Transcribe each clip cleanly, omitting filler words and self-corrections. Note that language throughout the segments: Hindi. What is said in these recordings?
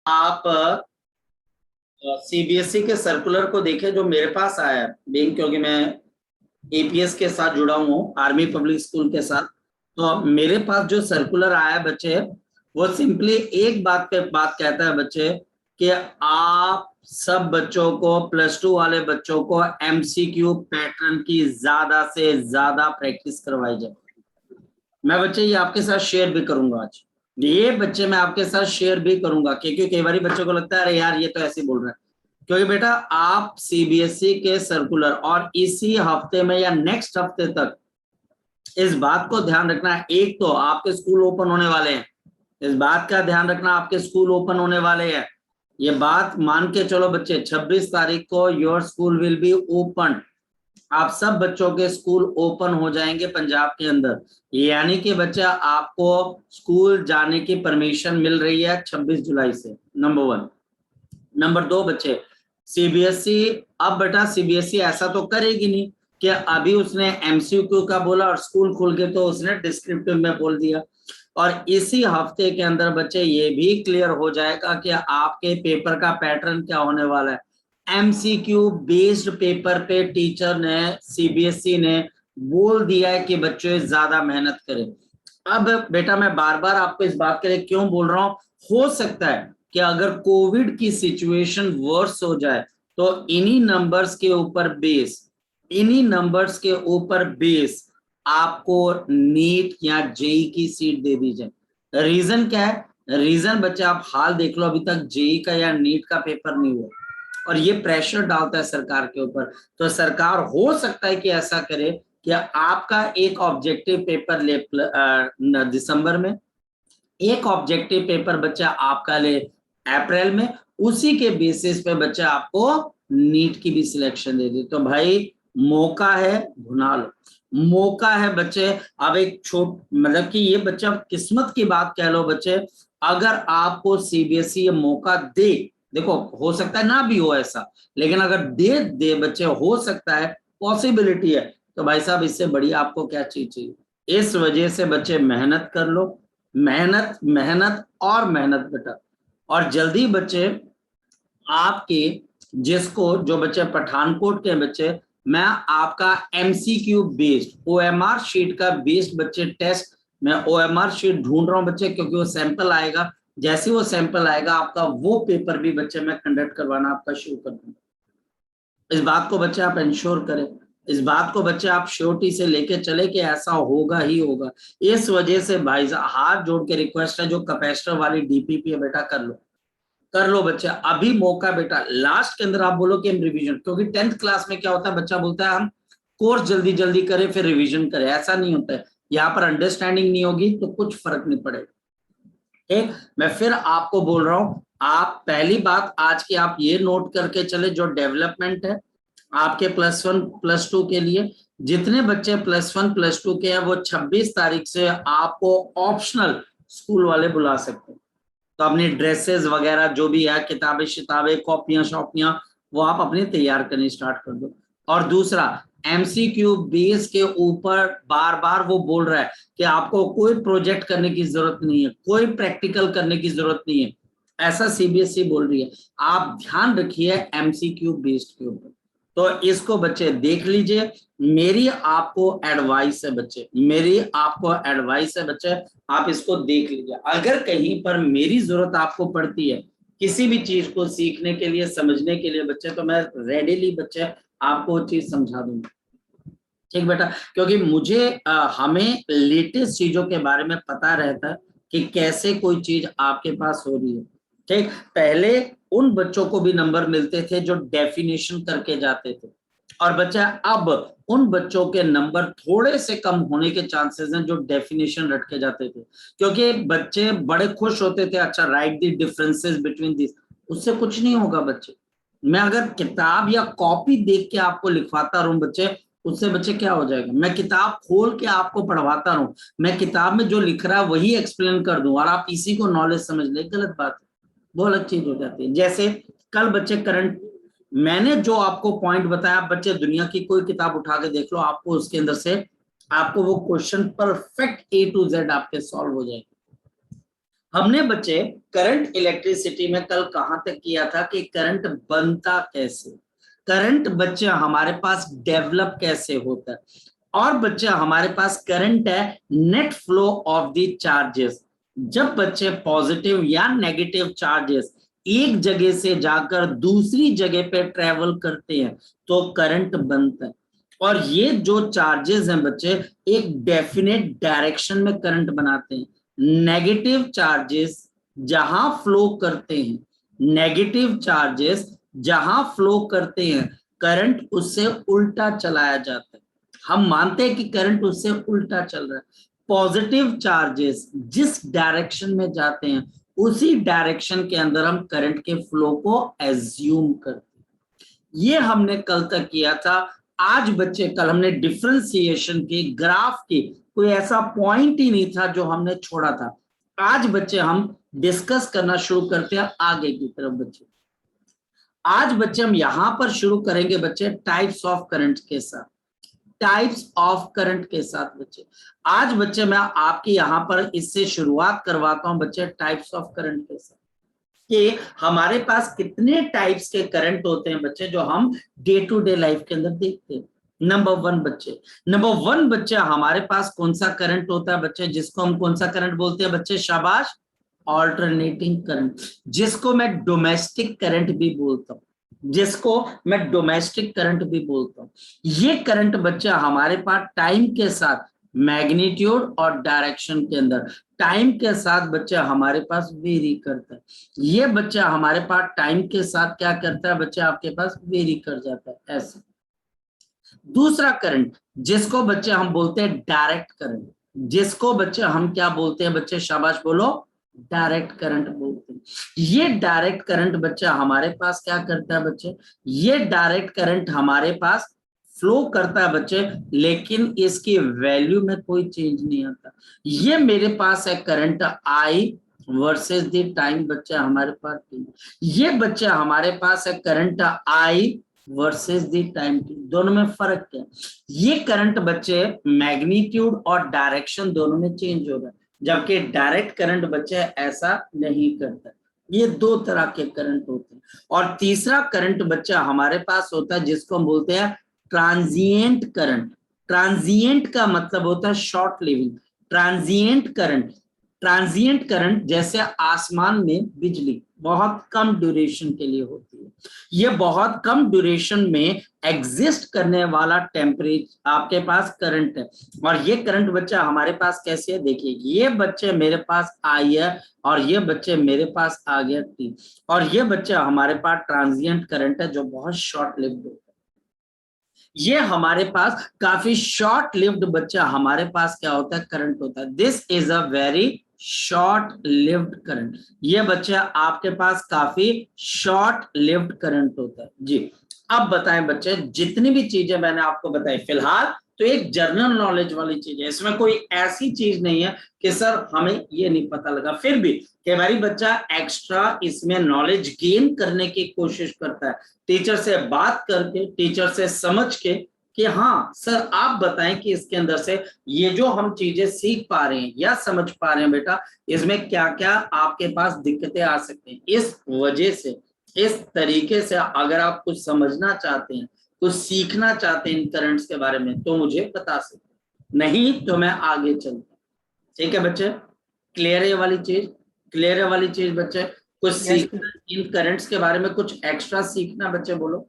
आप सीबीएसई के सर्कुलर को देखें जो मेरे पास आया है, क्योंकि मैं एपीएस के साथ जुड़ा हूँ, आर्मी पब्लिक स्कूल के साथ। तो मेरे पास जो सर्कुलर आया है बच्चे, वो सिंपली एक बात पे बात कहता है बच्चे कि आप सब बच्चों को, प्लस 2 वाले बच्चों को एमसीक्यू पैटर्न की ज्यादा से ज्यादा प्रैक्टिस करवाई जाए। मैं बच्चे ये आपके साथ शेयर भी करूंगा आज। ये बच्चे मैं आपके साथ शेयर भी करूंगा, क्योंकि कई बार बच्चों को लगता है अरे यार ये तो ऐसे बोल रहे हैं। क्योंकि बेटा आप सीबीएसई के सर्कुलर और इसी हफ्ते में या नेक्स्ट हफ्ते तक इस बात को ध्यान रखना है, एक तो आपके स्कूल ओपन होने वाले हैं, इस बात का ध्यान रखना आपके स्कूल ओपन होने वाले हैं। ये बात मान के चलो बच्चे, 26 तारीख को your school will be open. आप सब बच्चों के स्कूल ओपन हो जाएंगे पंजाब के अंदर, यानी कि बच्चा आपको स्कूल जाने की परमिशन मिल रही है 26 जुलाई से, नंबर 1। नंबर 2 बच्चे, सीबीएसई, अब बेटा सीबीएसई ऐसा तो करेगी नहीं कि अभी उसने एमसीक्यू का बोला और स्कूल खुल के तो उसने डिस्क्रिप्टिव में बोल दिया। और इसी हफ्ते के अंदर बच्चे ये भी क्लियर हो जाएगा कि आपके पेपर का पैटर्न क्या होने वाला है। एमसीक्यू बेस्ड पेपर पे टीचर ने, सीबीएसई ने बोल दिया है कि बच्चे ज्यादा मेहनत करें। अब बेटा मैं बार बार आपको इस बात के लिए क्यों बोल रहा हूं, हो सकता है कि अगर कोविड की सिचुएशन वर्स हो जाए तो इन्हीं नंबर्स के ऊपर बेस, इन्हीं नंबर्स के ऊपर बेस आपको नीट या जेई की सीट दे दी जाए। रीजन क्या है? रीजन बच्चे आप हाल देख लो, अभी तक जेई का या नीट का पेपर नहीं हुआ और ये प्रेशर डालता है सरकार के ऊपर। तो सरकार हो सकता है कि ऐसा करे कि आपका एक ऑब्जेक्टिव पेपर ले दिसंबर में, एक ऑब्जेक्टिव पेपर बच्चा आपका ले अप्रैल में, उसी के बेसिस पे बच्चा आपको नीट की भी सिलेक्शन दे दी। तो भाई मौका है, भुना लो, मौका है बच्चे। अब एक छोट मतलब कि ये बच्चा किस्मत की बात कह लो बच्चे, अगर आपको सीबीएसई ये मौका दे, देखो हो सकता है ना भी हो ऐसा, लेकिन अगर दे दे बच्चे, हो सकता है, पॉसिबिलिटी है, तो भाई साहब इससे बड़ी आपको क्या चीज चाहिए। इस वजह से बच्चे मेहनत कर लो, मेहनत मेहनत और मेहनत बेटा। और जल्दी बच्चे आपके, जिसको जो बच्चे पठानकोट के बच्चे, मैं आपका एमसीक्यू बेस्ड ओएमआर शीट का बेस्ड बच्चे टेस्ट, मैं ओएमआर शीट ढूंढ रहा हूं बच्चे, क्योंकि वो सैंपल आएगा, जैसे वो सैंपल आएगा आपका वो पेपर भी बच्चे मैं कंडक्ट करवाना आपका शुरू कर दूंगा। इस बात को बच्चे आप इंश्योर करें, इस बात को बच्चे आप श्योरिटी से लेके चले कि ऐसा होगा ही होगा। इस वजह से भाई हाथ जोड़ के रिक्वेस्ट है, जो कैपेसिटर वाली डीपीपी है बेटा कर लो, कर लो बच्चे, अभी मौका बेटा। लास्ट के अंदर आप बोलो कि हम रिवीजन, क्योंकि 10th क्लास में क्या होता है, बच्चा बोलता है हम कोर्स जल्दी जल्दी करें फिर रिवीजन करें, ऐसा नहीं होता है। यहाँ पर अंडरस्टैंडिंग नहीं होगी तो कुछ फर्क नहीं पड़ेगा। ठीक, मैं फिर आपको बोल रहा हूं, आप पहली बात आज की आप ये नोट करके चले, जो डेवलपमेंट है आपके +1 +2 के लिए, जितने बच्चे +1 +2 के हैं वो 26 तारीख से आपको ऑप्शनल स्कूल वाले बुला सकते हैं। तो अपनी ड्रेसेस वगैरह जो भी है, किताबें शिताबें कॉपियां शॉपियां, वो आप अपनी तैयार करनी स्टार्ट कर दो। और दूसरा, एमसीक्यू बेस के ऊपर बार बार वो बोल रहा है कि आपको कोई प्रोजेक्ट करने की जरूरत नहीं है, कोई प्रैक्टिकल करने की जरूरत नहीं है, ऐसा सीबीएसई बोल रही है। आप ध्यान रखिए एमसीक्यू बेस्ड के ऊपर। तो इसको बच्चे देख लीजिए, मेरी आपको एडवाइस है बच्चे, मेरी आपको एडवाइस है बच्चे, आप इसको देख लीजिए। अगर कहीं पर मेरी जरूरत आपको पड़ती है किसी भी चीज को सीखने के लिए, समझने के लिए बच्चे, तो मैं रेडीली बच्चे आपको वो चीज समझा दूंगा। ठीक बेटा, क्योंकि मुझे हमें लेटेस्ट चीजों के बारे में पता रहता है कि कैसे कोई चीज आपके पास हो रही है। ठीक, पहले उन बच्चों को भी नंबर मिलते थे जो डेफिनेशन करके जाते थे, और बच्चा अब उन बच्चों के नंबर थोड़े से कम होने के चांसेस हैं जो डेफिनेशन रट के जाते थे, क्योंकि बच्चे बड़े खुश होते थे, अच्छा right the differences between this. उससे कुछ नहीं होगा बच्चे, मैं अगर किताब या कॉपी देख के आपको लिखवाता रहूं बच्चे, उससे बच्चे क्या हो जाएगा, मैं किताब खोल के आपको पढ़वाता रहूं, मैं किताब में जो लिख रहा है वही एक्सप्लेन कर दूं और आप इसी को नॉलेज समझ ले, गलत बात है, बहुत अलग चीज हो जाती है। जैसे कल बच्चे करंट, मैंने जो आपको पॉइंट बताया, बच्चे दुनिया की कोई किताब उठा के देख लो, आपको उसके अंदर से आपको वो question perfect A to Z आपके सॉल्व हो जाएंगे। हमने बच्चे करंट इलेक्ट्रिसिटी में कल कहां तक किया था कि करंट बनता कैसे, करंट बच्चे हमारे पास डेवलप कैसे होता है, और बच्चे हमारे पास करंट है net flow of the charges. जब बच्चे पॉजिटिव या नेगेटिव चार्जेस एक जगह से जाकर दूसरी जगह पे ट्रेवल करते हैं तो करंट बनता है। और ये जो चार्जेस हैं बच्चे एक डेफिनेट डायरेक्शन में करंट बनाते हैं। नेगेटिव चार्जेस जहां फ्लो करते हैं, नेगेटिव चार्जेस जहां फ्लो करते हैं, करंट उससे उल्टा चलाया जाता है। हम मानते हैं कि करंट उससे उल्टा चल रहा है। पॉजिटिव चार्जेस जिस डायरेक्शन में जाते हैं उसी डायरेक्शन के अंदर हम करंट के फ्लो को एज्यूम करते हैं। ये हमने कल तक किया था। आज बच्चे कल हमने डिफरेंशिएशन की, ग्राफ की, कोई ऐसा पॉइंट ही नहीं था जो हमने छोड़ा था। आज बच्चे हम डिस्कस करना शुरू करते हैं आगे की तरफ। बच्चे आज बच्चे हम यहां पर शुरू करेंगे बच्चे टाइप्स ऑफ करंट के साथ, टाइप्स ऑफ करंट के साथ। बच्चे आज बच्चे मैं आपकी यहां पर इससे शुरुआत करवाता हूं बच्चे टाइप्स ऑफ करंट के साथ, कि हमारे पास कितने टाइप्स के करंट होते हैं बच्चे जो हम डे टू डे लाइफ के अंदर देखते हैं। नंबर वन बच्चे हमारे पास कौन सा करंट होता है बच्चे, जिसको हम कौन सा करंट बोलते हैं बच्चे, शाबाश, ऑल्टरनेटिंग करंट, जिसको मैं डोमेस्टिक करंट भी बोलता हूं, जिसको मैं डोमेस्टिक करंट भी बोलता हूं। ये करंट बच्चा हमारे पास टाइम के साथ मैग्नीट्यूड और डायरेक्शन के अंदर टाइम के साथ बच्चा हमारे पास वेरी करता है। ये बच्चा हमारे पास टाइम के साथ क्या करता है बच्चा, आपके पास वेरी कर जाता है ऐसे। दूसरा करंट जिसको बच्चे हम बोलते हैं डायरेक्ट करंट, जिसको बच्चे हम क्या बोलते हैं बच्चे, शाबाश बोलो, डायरेक्ट करंट बोलते हैं। ये डायरेक्ट करंट बच्चा हमारे पास क्या करता है बच्चे, ये डायरेक्ट करंट हमारे पास फ्लो करता है बच्चे, लेकिन इसकी वैल्यू में कोई चेंज नहीं आता। ये मेरे पास है current I versus the time बच्चा हमारे पास, ये बच्चा हमारे पास है current I versus the time, दोनों में फर्क क्या है। ये करंट बच्चे मैग्नीट्यूड और डायरेक्शन दोनों में चेंज हो रहा है, जबकि डायरेक्ट करंट बच्चे ऐसा नहीं करता। ये दो तरह के करंट होते हैं। और तीसरा करंट बच्चा हमारे पास होता है जिसको हम बोलते हैं ट्रांजिएंट करंट। ट्रांजिएंट का मतलब होता है short living. Transient current, transient current जैसे आसमान में बिजली बहुत कम ड्यूरेशन के लिए होती है। ये बहुत कम ड्यूरेशन में एग्जिस्ट करने वाला टेम्परेचर आपके पास करंट है। और ये करंट बच्चा हमारे पास कैसे है, देखिए, ये बच्चे मेरे पास आई है और ये बच्चे मेरे पास आ गया टी, और ये बच्चा हमारे पास ट्रांजिएंट करंट है जो बहुत शॉर्ट लिव्ड होता है। ये हमारे पास काफी शॉर्ट लिव्ड बच्चा हमारे पास क्या होता है, करंट होता है। This is a very short lived current. ये बच्चा आपके पास काफी शॉर्ट लिव्ड करंट होता है जी। अब बताएं बच्चे, जितनी भी चीजें मैंने आपको बताई फिलहाल तो एक जनरल नॉलेज वाली चीज है, इसमें कोई ऐसी चीज नहीं है कि सर हमें ये नहीं पता लगा। फिर भी कई बार बच्चा एक्स्ट्रा इसमें नॉलेज गेन करने की कोशिश करता है, टीचर से बात करके, टीचर से समझ के, कि हाँ सर आप बताएं कि इसके अंदर से ये जो हम चीजें सीख पा रहे हैं या समझ पा रहे हैं बेटा, इसमें क्या क्या आपके पास दिक्कतें आ सकती हैं। इस वजह से, इस तरीके से अगर आप कुछ समझना चाहते हैं, कुछ सीखना चाहते हैं इन करंट्स के बारे में, तो मुझे बता सकते हैं, नहीं तो मैं आगे चलता। ठीक है बच्चे, क्लियर है ये वाली चीज, क्लियर है वाली चीज बच्चे। कुछ सीखना इन करंट्स के बारे में, कुछ एक्स्ट्रा सीखना बच्चे, बोलो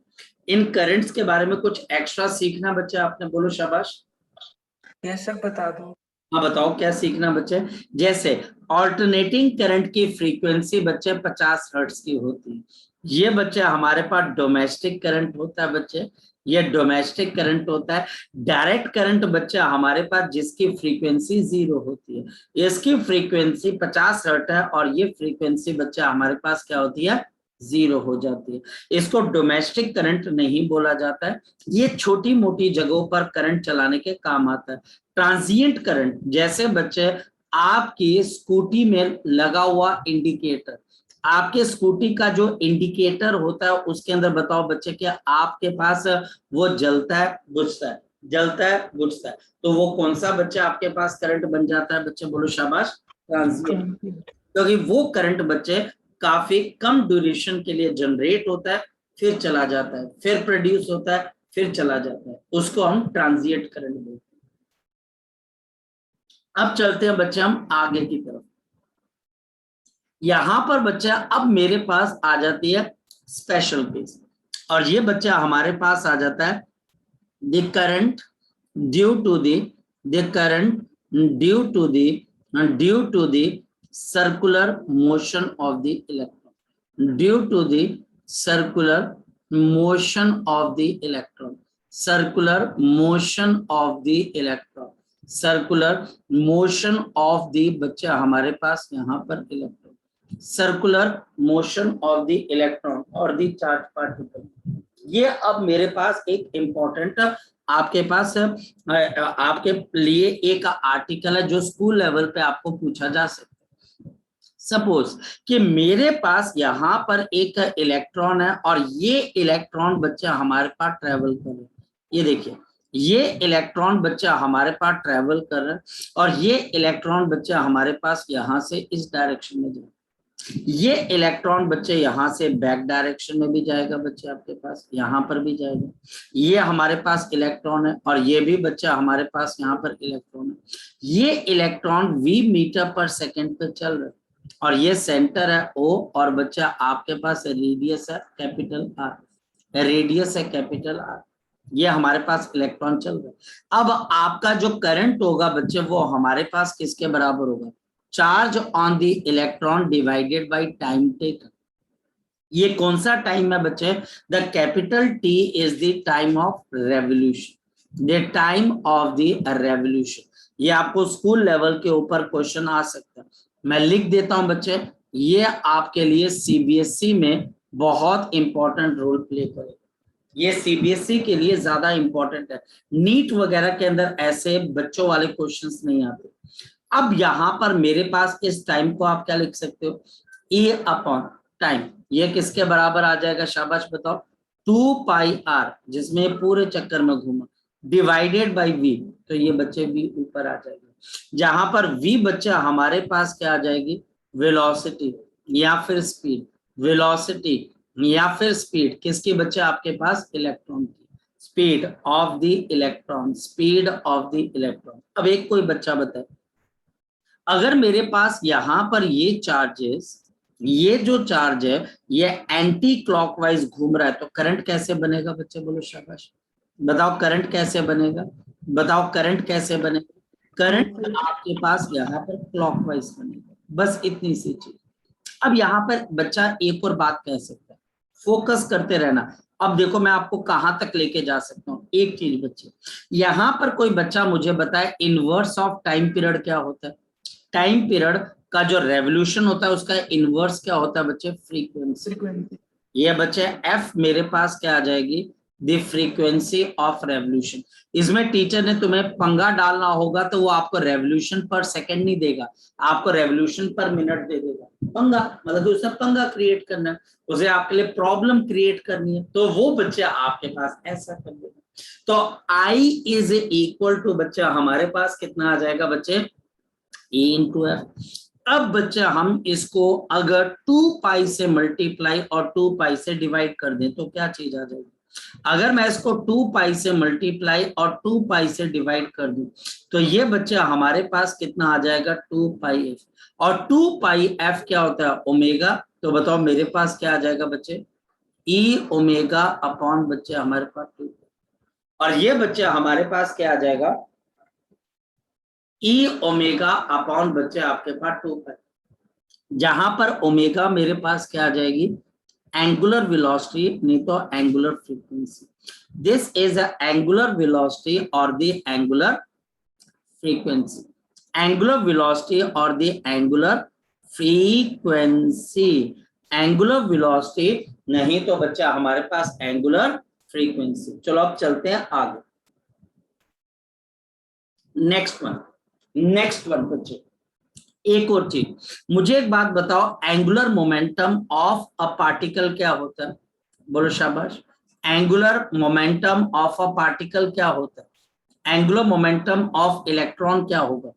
इन करंट्स के बारे में कुछ एक्स्ट्रा सीखना बच्चे, आपने बोलो शाबाश। यस सर, बता दो। हाँ बताओ क्या सीखना बच्चे। जैसे ऑल्टरनेटिंग करंट की फ्रीक्वेंसी बच्चे 50 हर्ट्ज की होती है। ये बच्चे हमारे पास डोमेस्टिक करंट होता है बच्चे, ये डोमेस्टिक करंट होता है। डायरेक्ट करंट बच्चा हमारे पास जिसकी फ्रीक्वेंसी 0 होती है, इसकी फ्रीक्वेंसी 50 हर्ट्ज है और ये फ्रीक्वेंसी बच्चा हमारे पास क्या होती है, 0 हो जाती है। इसको डोमेस्टिक करंट नहीं बोला जाता है, ये छोटी मोटी जगहों पर करंट चलाने के काम आता है। ट्रांजिएंट करंट जैसे बच्चे आपकी स्कूटी में लगा हुआ इंडिकेटर, आपके स्कूटी का जो इंडिकेटर होता है उसके अंदर बताओ बच्चे कि आपके पास वो जलता है बुझता है, जलता है बुझता है, तो वो कौन सा बच्चा आपके पास करंट बन जाता है बच्चे, बोलो शाबाश, ट्रांजिएंट। क्योंकि वो करंट बच्चे काफी कम ड्यूरेशन के लिए जनरेट होता है, फिर चला जाता है, फिर प्रोड्यूस होता है, फिर चला जाता है, उसको हम ट्रांजिएंट करंट बोलते हैं। अब चलते हैं बच्चे हम आगे की तरफ। यहां पर बच्चा अब मेरे पास आ जाती है स्पेशल केस, और ये बच्चा हमारे पास आ जाता है the current due to the current due to the circular motion of the electron, due to the circular motion of the electron, circular motion of the electron, circular motion of the बच्चा हमारे पास यहाँ पर electron, circular motion of the electron और द चार्ज पार्टिकल। ये अब मेरे पास एक इंपॉर्टेंट आपके पास आपके लिए एक आर्टिकल है जो स्कूल लेवल पे आपको पूछा जा सकता है। सपोज कि मेरे पास यहाँ पर एक इलेक्ट्रॉन है और ये इलेक्ट्रॉन बच्चा हमारे पास ट्रेवल कर रहा है, ये देखिए ये इलेक्ट्रॉन बच्चा हमारे पास ट्रेवल कर रहा है और ये इलेक्ट्रॉन बच्चा हमारे पास यहाँ से इस डायरेक्शन में जाए, ये इलेक्ट्रॉन बच्चे यहाँ से बैक डायरेक्शन में भी जाएगा बच्चे आपके पास, यहाँ पर भी जाएगा, ये हमारे पास इलेक्ट्रॉन है और ये भी बच्चा हमारे पास यहाँ पर इलेक्ट्रॉन है। ये इलेक्ट्रॉन v मीटर पर सेकंड पे चल रहा है और ये सेंटर है O और बच्चा आपके पास रेडियस है कैपिटल R, रेडियस है कैपिटल R, ये हमारे पास इलेक्ट्रॉन चल रहा है। अब आपका जो करंट होगा बच्चे वो हमारे पास किसके बराबर होगा, charge on the electron divided by time taken. ये कौन सा टाइम है बच्चे, the capital T is the time of revolution, the time of the revolution. ये आपको स्कूल लेवल के ऊपर क्वेश्चन आ सकता है, मैं लिख देता हूं बच्चे, ये आपके लिए CBSE में बहुत इंपॉर्टेंट रोल प्ले करेगा, ये CBSE के लिए ज्यादा इंपॉर्टेंट है, नीट वगैरह के अंदर ऐसे बच्चों वाले क्वेश्चंस नहीं आते। अब यहां पर मेरे पास इस टाइम को आप क्या लिख सकते हो, E अपॉन टाइम, ये किसके बराबर आ जाएगा, शाबाश बताओ, 2 पाई r, जिसमें पूरे चक्कर में घूमा, डिवाइडेड बाई v, तो ये बच्चे v ऊपर आ जाएगा, जहां पर v बच्चा हमारे पास क्या आ जाएगी, वेलोसिटी या फिर स्पीड, वेलोसिटी या फिर स्पीड किसकी बच्चे आपके पास, इलेक्ट्रॉन की, speed of the electron, speed of the electron. अब एक कोई बच्चा बताए, अगर मेरे पास यहां पर ये चार्जेस, ये जो चार्ज है ये एंटी क्लॉकवाइज घूम रहा है, तो करंट कैसे बनेगा बच्चे, बोलो शाबाश, बताओ करंट कैसे बनेगा, बताओ करंट कैसे बनेगा, करंट आपके पास यहाँ पर क्लॉकवाइज बनेगा, बस इतनी सी चीज। अब यहाँ पर बच्चा एक और बात कह सकता है, फोकस करते रहना। अब देखो मैं आपको कहां तक लेके जा सकता हूँ, एक चीज बच्चे, यहाँ पर कोई बच्चा मुझे बताए इनवर्स ऑफ टाइम पीरियड क्या होता है, टाइम पीरियड का जो रेवोल्यूशन होता है उसका इनवर्स क्या होता है बच्चे, फ्रीक्वेंसी। ये बच्चे f मेरे पास क्या आ जाएगी, द फ्रीक्वेंसी ऑफ रेवोल्यूशन। इसमें टीचर ने तुम्हें पंगा डालना होगा तो वो आपको रेवोल्यूशन पर सेकंड नहीं देगा, आपको रेवोल्यूशन पर मिनट दे देगा, पंगा मतलब उसे पंगा क्रिएट करना है, उसे आपके लिए प्रॉब्लम क्रिएट करनी है, तो वो बच्चा आपके पास ऐसा कर देगा। तो I इज इक्वल टू बच्चा हमारे पास कितना आ जाएगा बच्चे, E इंटू एफ। अब बच्चा हम इसको अगर 2 पाई से मल्टीप्लाई और 2 पाई से डिवाइड कर दें तो क्या चीज आ जाएगी, अगर मैं इसको 2 पाई से मल्टीप्लाई और 2 पाई से डिवाइड कर दूं तो ये बच्चा हमारे पास कितना आ जाएगा, 2 पाई एफ, और 2 पाई एफ क्या होता है, ओमेगा, तो बताओ मेरे पास क्या आ जाएगा बच्चे, ई ओमेगा अपॉन बच्चे हमारे पास 2, और ये बच्चा हमारे पास क्या आ जाएगा, ई ओमेगा अपॉन बच्चे आपके पास 2 पाई, जहां पर ओमेगा मेरे पास क्या आ जाएगी, एंगुलर वेलोसिटी नहीं तो angular frequency, this is a angular velocity और the angular frequency, angular velocity और the angular frequency, angular velocity नहीं तो बच्चा हमारे पास एंगुलर फ्रीक्वेंसी। चलो अब चलते हैं आगे, नेक्स्ट वन बच्चे, एक और चीज मुझे एक बात बताओ, angular momentum of a particle क्या होता है, बोलो शाबाश, angular momentum of a particle क्या होता है, एंगुलर मोमेंटम ऑफ इलेक्ट्रॉन क्या होगा,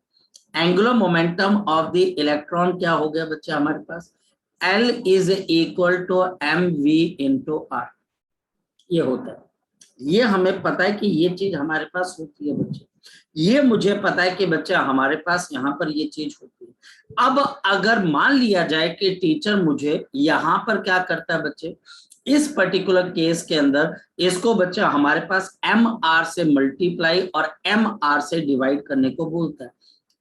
angular momentum of the electron क्या हो गया बच्चे हमारे पास, L is equal to mv into r, ये होता है। ये हमें पता है कि ये चीज हमारे पास होती है बच्चे, ये मुझे पता है कि बच्चा हमारे पास यहाँ पर ये चीज होती है। अब अगर मान लिया जाए कि टीचर मुझे यहाँ पर क्या करता है बच्चे, इस पर्टिकुलर केस के अंदर इसको बच्चा हमारे पास एम आर से मल्टीप्लाई और एम आर से डिवाइड करने को बोलता है।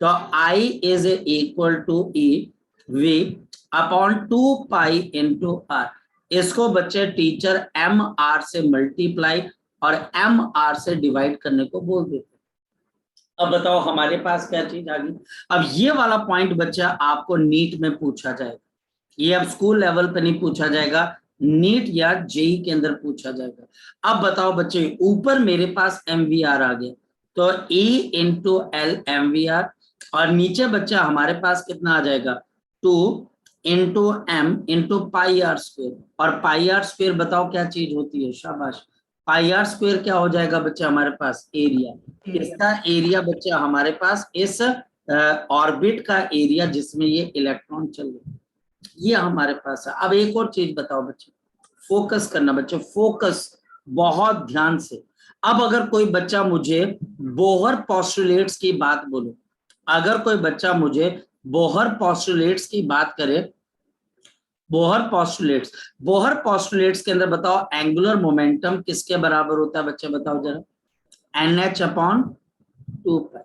तो I is equal to E V upon 2 pi into R, इसको बच्चे टीचर एम आर से मल्टीप्लाई और एम आर से डिवाइड करने को बोल देते। अब बताओ हमारे पास क्या चीज आ गई। अब ये वाला पॉइंट बच्चा आपको नीट में पूछा जाएगा, ये अब स्कूल लेवल पे नहीं पूछा जाएगा, नीट या जेई के अंदर पूछा जाएगा। अब बताओ बच्चे, ऊपर मेरे पास एमवीआर आ गया, तो E इंटू एल एमवीआर, और नीचे बच्चा हमारे पास कितना आ जाएगा, 2 into M into pi R square, और पाई आर स्क्वेयर बताओ क्या चीज होती है, शाबाश, पाई आर स्क्वेयर क्या हो जाएगा बच्चा हमारे पास, एरिया। इसका एरिया बच्चा हमारे पास इस ऑर्बिट का एरिया जिसमें ये इलेक्ट्रॉन चल रहे, ये हमारे पास है। अब एक और चीज बताओ बच्चे, फोकस करना बच्चे, फोकस बहुत ध्यान से। अब अगर कोई बच्चा मुझे बोहर पोस्टुलेट्स की बात बोलो, अगर कोई बच्चा मुझे बोहर पोस्टुलेट्स की बात करे, बोहर पोस्टुलेट्स के अंदर बताओ एंगुलर मोमेंटम किसके बराबर होता है बच्चे, बताओ जरा, NH अपॉन 2 पाई।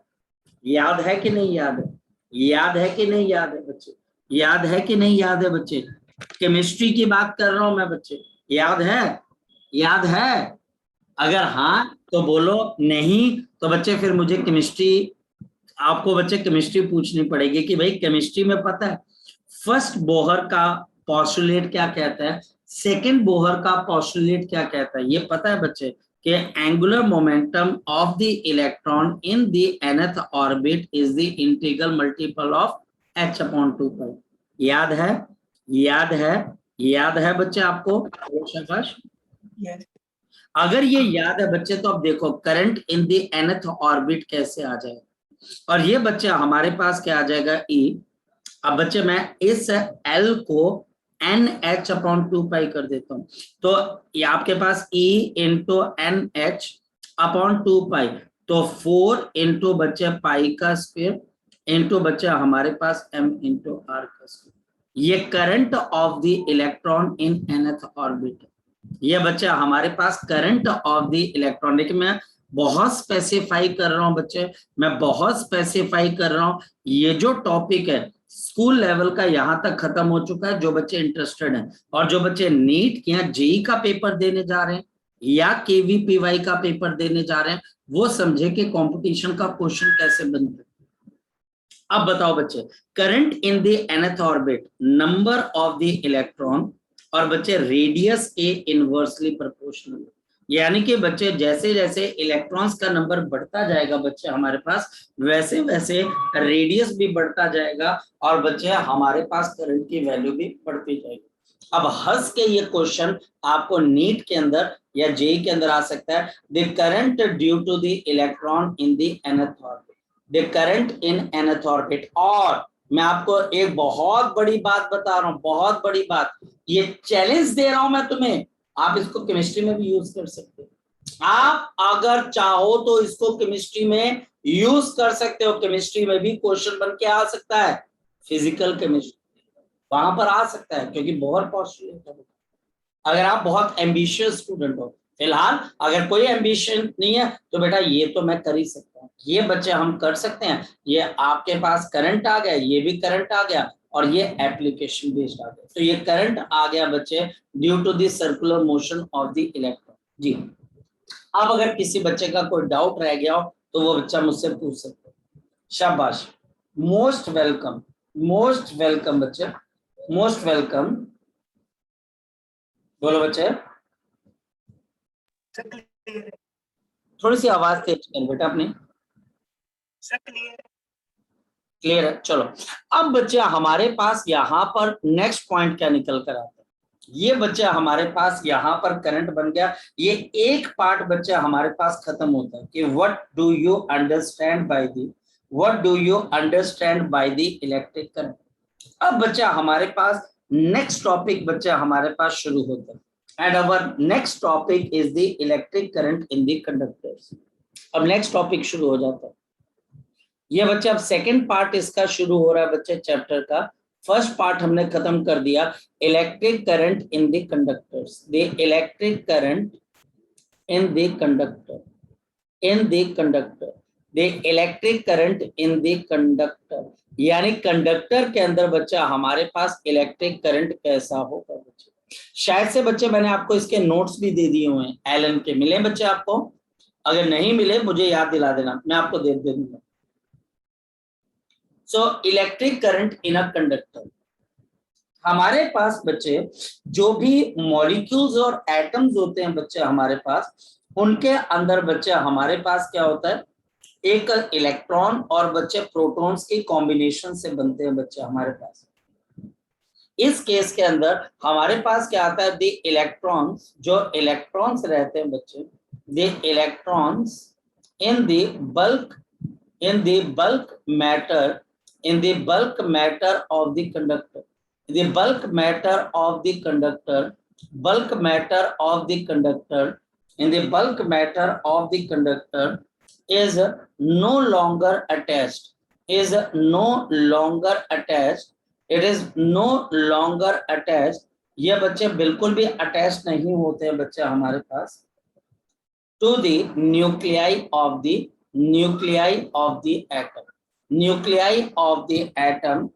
याद है कि नहीं याद है, याद है कि नहीं याद है बच्चे, याद है कि नहीं याद है बच्चे, केमिस्ट्री की बात कर रहा हूं मैं बच्चे, याद है, याद है, अगर हाँ तो बोलो, नहीं तो बच्चे फिर मुझे केमिस्ट्री, आपको बच्चे केमिस्ट्री पूछनी पड़ेगी कि भाई केमिस्ट्री में पता है फर्स्ट बोहर का पोस्टुलेट क्या कहता है, सेकंड बोहर का पोस्टुलेट क्या कहता है, ये पता है बच्चे कि angular momentum of the electron in the nth orbit is the integral multiple of h upon 2 पाई। याद है, याद है, याद है बच्चे आपको, शाबाश। yes, अगर ये याद है बच्चे तो अब देखो current in the nth orbit कैसे आ जाएगा, और ये बच्चे हमारे पास क्या आ जाएगा, E। अब बच्चे मैं इस L को NH अपॉन 2 पाई कर देता हूं, तो ये आपके पास E इंटू NH अपॉन 2 पाई, तो 4 इंटू बच्चे पाई का स्क्वायर इंटू बच्चे हमारे पास M इंटू R का स्क्वायर, ये current of the electron in nth orbit. ये बच्चा हमारे पास करंट ऑफ द इलेक्ट्रॉन, लेकिन मैं बहुत स्पेसिफाई कर रहा हूं बच्चे, मैं बहुत स्पेसिफाई कर रहा हूं, ये जो टॉपिक है स्कूल लेवल का यहां तक खत्म हो चुका है। जो बच्चे इंटरेस्टेड हैं और जो बच्चे नीट या जेई का पेपर देने जा रहे हैं या केवीपीवाई का पेपर देने जा रहे हैं, वो समझे कि कंपटीशन का क्वेश्चन कैसे बनता है। अब बताओ बच्चे, current in the nth orbit, number of the electron, और बच्चे रेडियस ए इनवर्सली प्रोपोर्शनल, यानी कि बच्चे जैसे जैसे इलेक्ट्रॉन्स का नंबर बढ़ता जाएगा बच्चे हमारे पास, वैसे वैसे रेडियस भी बढ़ता जाएगा और बच्चे हमारे पास करंट की वैल्यू भी बढ़ती जाएगी। अब हंस के ये क्वेश्चन आपको नीट के अंदर या जेई के अंदर आ सकता है, the current due to the electron in the nth orbit, the current in nth orbit. और मैं आपको एक बहुत बड़ी बात बता रहा हूं, बहुत बड़ी बात, ये चैलेंज दे रहा हूं मैं तुम्हें, आप इसको केमिस्ट्री में भी यूज कर सकते हो, आप अगर चाहो तो इसको केमिस्ट्री में यूज कर सकते हो, केमिस्ट्री में भी क्वेश्चन बन के आ सकता है, फिजिकल केमिस्ट्री वहां पर आ सकता है, क्योंकि बहुत पॉसिबल है अगर आप बहुत एम्बिशियस स्टूडेंट हो। फिलहाल अगर कोई एम्बिशन नहीं है तो बेटा ये तो मैं कर ही सकता हूँ, ये बच्चे हम कर सकते हैं, ये आपके पास करंट आ गया, ये भी करंट आ गया, और ये एप्लीकेशन बेस्ड आ गया, तो ये करंट आ गया बच्चे due to the circular motion of the electron. जी, अब अगर किसी बच्चे का कोई डाउट रह गया हो तो वो बच्चा मुझसे पूछ सकते, शाबाश, मोस्ट वेलकम, मोस्ट वेलकम बच्चे, मोस्ट वेलकम, बोलो बच्चे, सर क्लियर है, थोड़ी सी आवाज तेज कर बेटा अपनी, सर क्लियर है, क्लियर है। चलो अब बच्चे हमारे पास यहाँ पर नेक्स्ट पॉइंट क्या निकल कर आता है, ये बच्चा हमारे पास यहाँ पर करंट बन गया, ये एक पार्ट बच्चा हमारे पास खत्म होता है कि what do you understand by the what do you understand by the electric current. अब बच्चा हमारे पास नेक्स्ट टॉपिक बच्चा हमारे पास शुरू होता है and our next topic is the electric current in the conductors. अब नेक्स्ट टॉपिक शुरू हो जाता है ये बच्चा। अब सेकंड पार्ट इसका शुरू हो रहा है बच्चे चैप्टर का। फर्स्ट पार्ट हमने खत्म कर दिया, electric current in the conductors, the electric current in the conductor, in the conductor, the electric current in the conductor, यानी कंडक्टर के अंदर बच्चा हमारे पास इलेक्ट्रिक करंट कैसा होगा बच्चे। शायद से बच्चे मैंने आपको इसके नोट्स भी दे दिए हुए हैं एलन के, मिले बच्चे आपको? अगर नहीं मिले मुझे याद दिला देना, मैं आपको दे दूंगा। So electric current in a conductor, हमारे पास बच्चे जो भी मॉलिक्यूल्स और एटम्स होते हैं बच्चे हमारे पास, उनके अंदर बच्चे हमारे पास क्या होता है, एक इलेक्ट्रॉन और बच्चे प्रोटॉन्स के कॉम्बिनेशन से बनते हैं बच्चे हमारे पास। इस केस के अंदर हमारे पास क्या आता है, द इलेक्ट्रॉन्स, जो इलेक्ट्रॉन्स रहते हैं बच्चे, the electrons in the bulk, in the bulk matter, in the bulk matter of the conductor, the bulk matter of the conductor, bulk matter of the conductor, in the bulk matter of the conductor is no longer attached, is no longer attached, it is no longer attached, ये बच्चे बिल्कुल भी अटैच नहीं होते हैं बच्चे हमारे पास to the nuclei of the, nuclei of the atom, nuclei of the atom,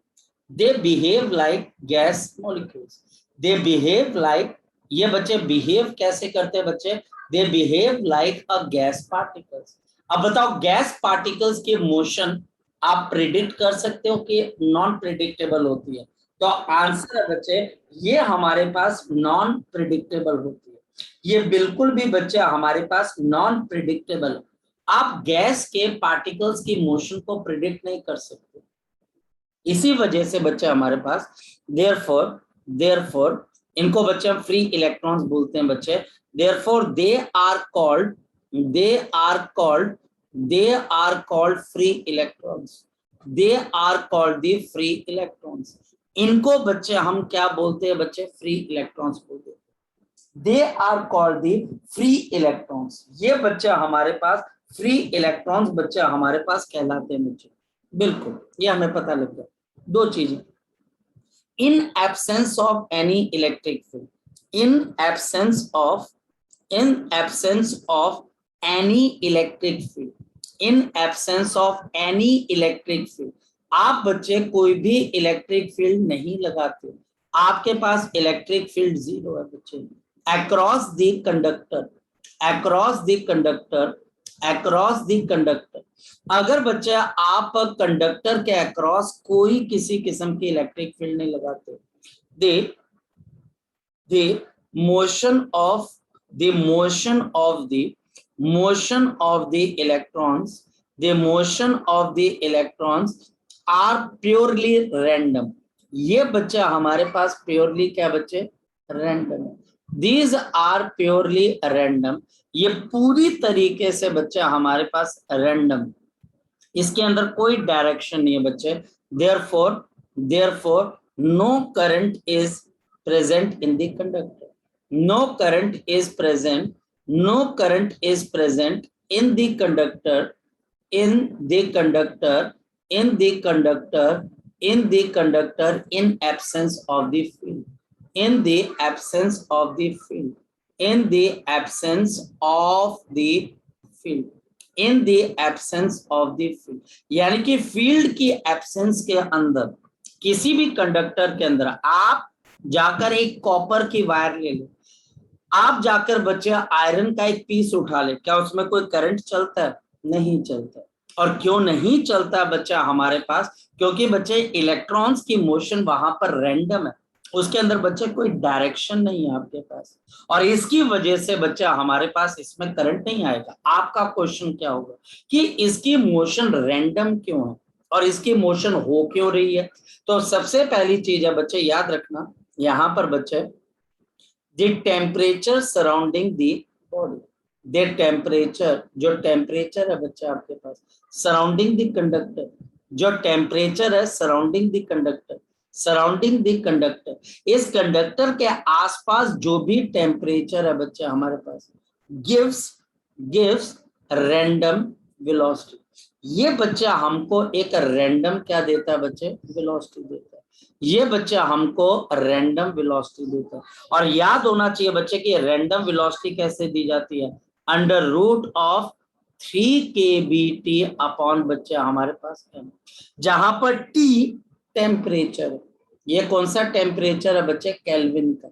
they behave like gas molecules, they behave like, ये बच्चे behave कैसे करते हैं बच्चे, they behave like a gas particles। अब बताओ गैस पार्टिकल्स की मोशन आप प्रिडिक्ट कर सकते हो कि नॉन प्रिडिक्टेबल होती है? तो आंसर है बच्चे ये हमारे पास नॉन प्रिडिक्टेबल होती है, ये बिल्कुल भी बच्चे हमारे पास नॉन प्रिडिक्टेबल। आप गैस के पार्टिकल्स की मोशन को प्रिडिक्ट नहीं कर सकते, इसी वजह से बच्चे हमारे पास देयरफॉर इनको बच्चे हम फ्री इलेक्ट्रॉन्स बोलते हैं बच्चे। Therefore they are called free electrons, they are called the free electrons. इनको बच्चे हम क्या बोलते हैं बच्चे, फ्री इलेक्ट्रॉन्स बोलते हैं। They are called the free electrons, ये बच्चे हमारे पास फ्री इलेक्ट्रॉन्स बच्चे हमारे पास कहलाते हैं बच्चे। बिल्कुल ये हमें पता लग गया। दो चीजें, in absence of any electric field, in absence of any electric field, in absence of any electric field, आप बच्चे कोई भी इलेक्ट्रिक फील्ड नहीं लगाते, आपके पास इलेक्ट्रिक फील्ड जीरो है बच्चे। across the conductor, across the conductor, across the conductor, अगर बच्चा आप कंडक्टर के अक्रॉस कोई किसी किस्म की इलेक्ट्रिक फील्ड नहीं लगाते, the motion of the electrons, the motion of the electrons are purely random, ये बच्चा हमारे पास प्योरली क्या बच्चे, रैंडम है। These are purely random, ये पूरी तरीके से बच्चा हमारे पास रैंडम, इसके अंदर कोई डायरेक्शन नहीं है बच्चे। therefore no current is present in the conductor, no current is present in the conductor, in absence of the field, in the absence of the field, in the absence of the field, in the absence of the field, यानी कि फील्ड की एब्सेंस के अंदर किसी भी कंडक्टर के अंदर आप जाकर एक कॉपर की वायर ले लो, आप जाकर बच्चे आयरन का एक पीस उठा ले, क्या उसमें कोई करंट चलता है? नहीं चलता। और क्यों नहीं चलता बच्चा हमारे पास? क्योंकि बच्चे इलेक्ट्रॉन्स की मोशन वहां पर रैंडम है, उसके अंदर बच्चे कोई डायरेक्शन नहीं है आपके पास, और इसकी वजह से बच्चा हमारे पास इसमें करंट नहीं आएगा। आपका क्वेश्चन क्या होगा कि इसकी मोशन रैंडम क्यों है और इसकी मोशन हो क्यों रही है? तो सबसे पहली चीज है बच्चे याद रखना, यहाँ पर बच्चे the temperature surrounding the body, the temperature, जो टेम्परेचर है बच्चे आपके पास सराउंडिंग द कंडक्टर, जो टेम्परेचर है surrounding the conductor, surrounding the conductor, इस कंडक्टर के आसपास जो भी टेम्परेचर है बच्चे हमारे पास गिव्स रैंडम वेलोसिटी। ये बच्चा हमको एक रैंडम क्या देता है बच्चे, वेलोसिटी देता है। ये बच्चा हमको रैंडम वेलोसिटी देता है। और याद होना चाहिए बच्चे कि रैंडम वेलोसिटी कैसे दी जाती है, under root of 3kBT upon बच्चा हमारे पास m, जहां पर T टेम्परेचर है। ये कौन सा टेम्परेचर है बच्चे, केल्विन का।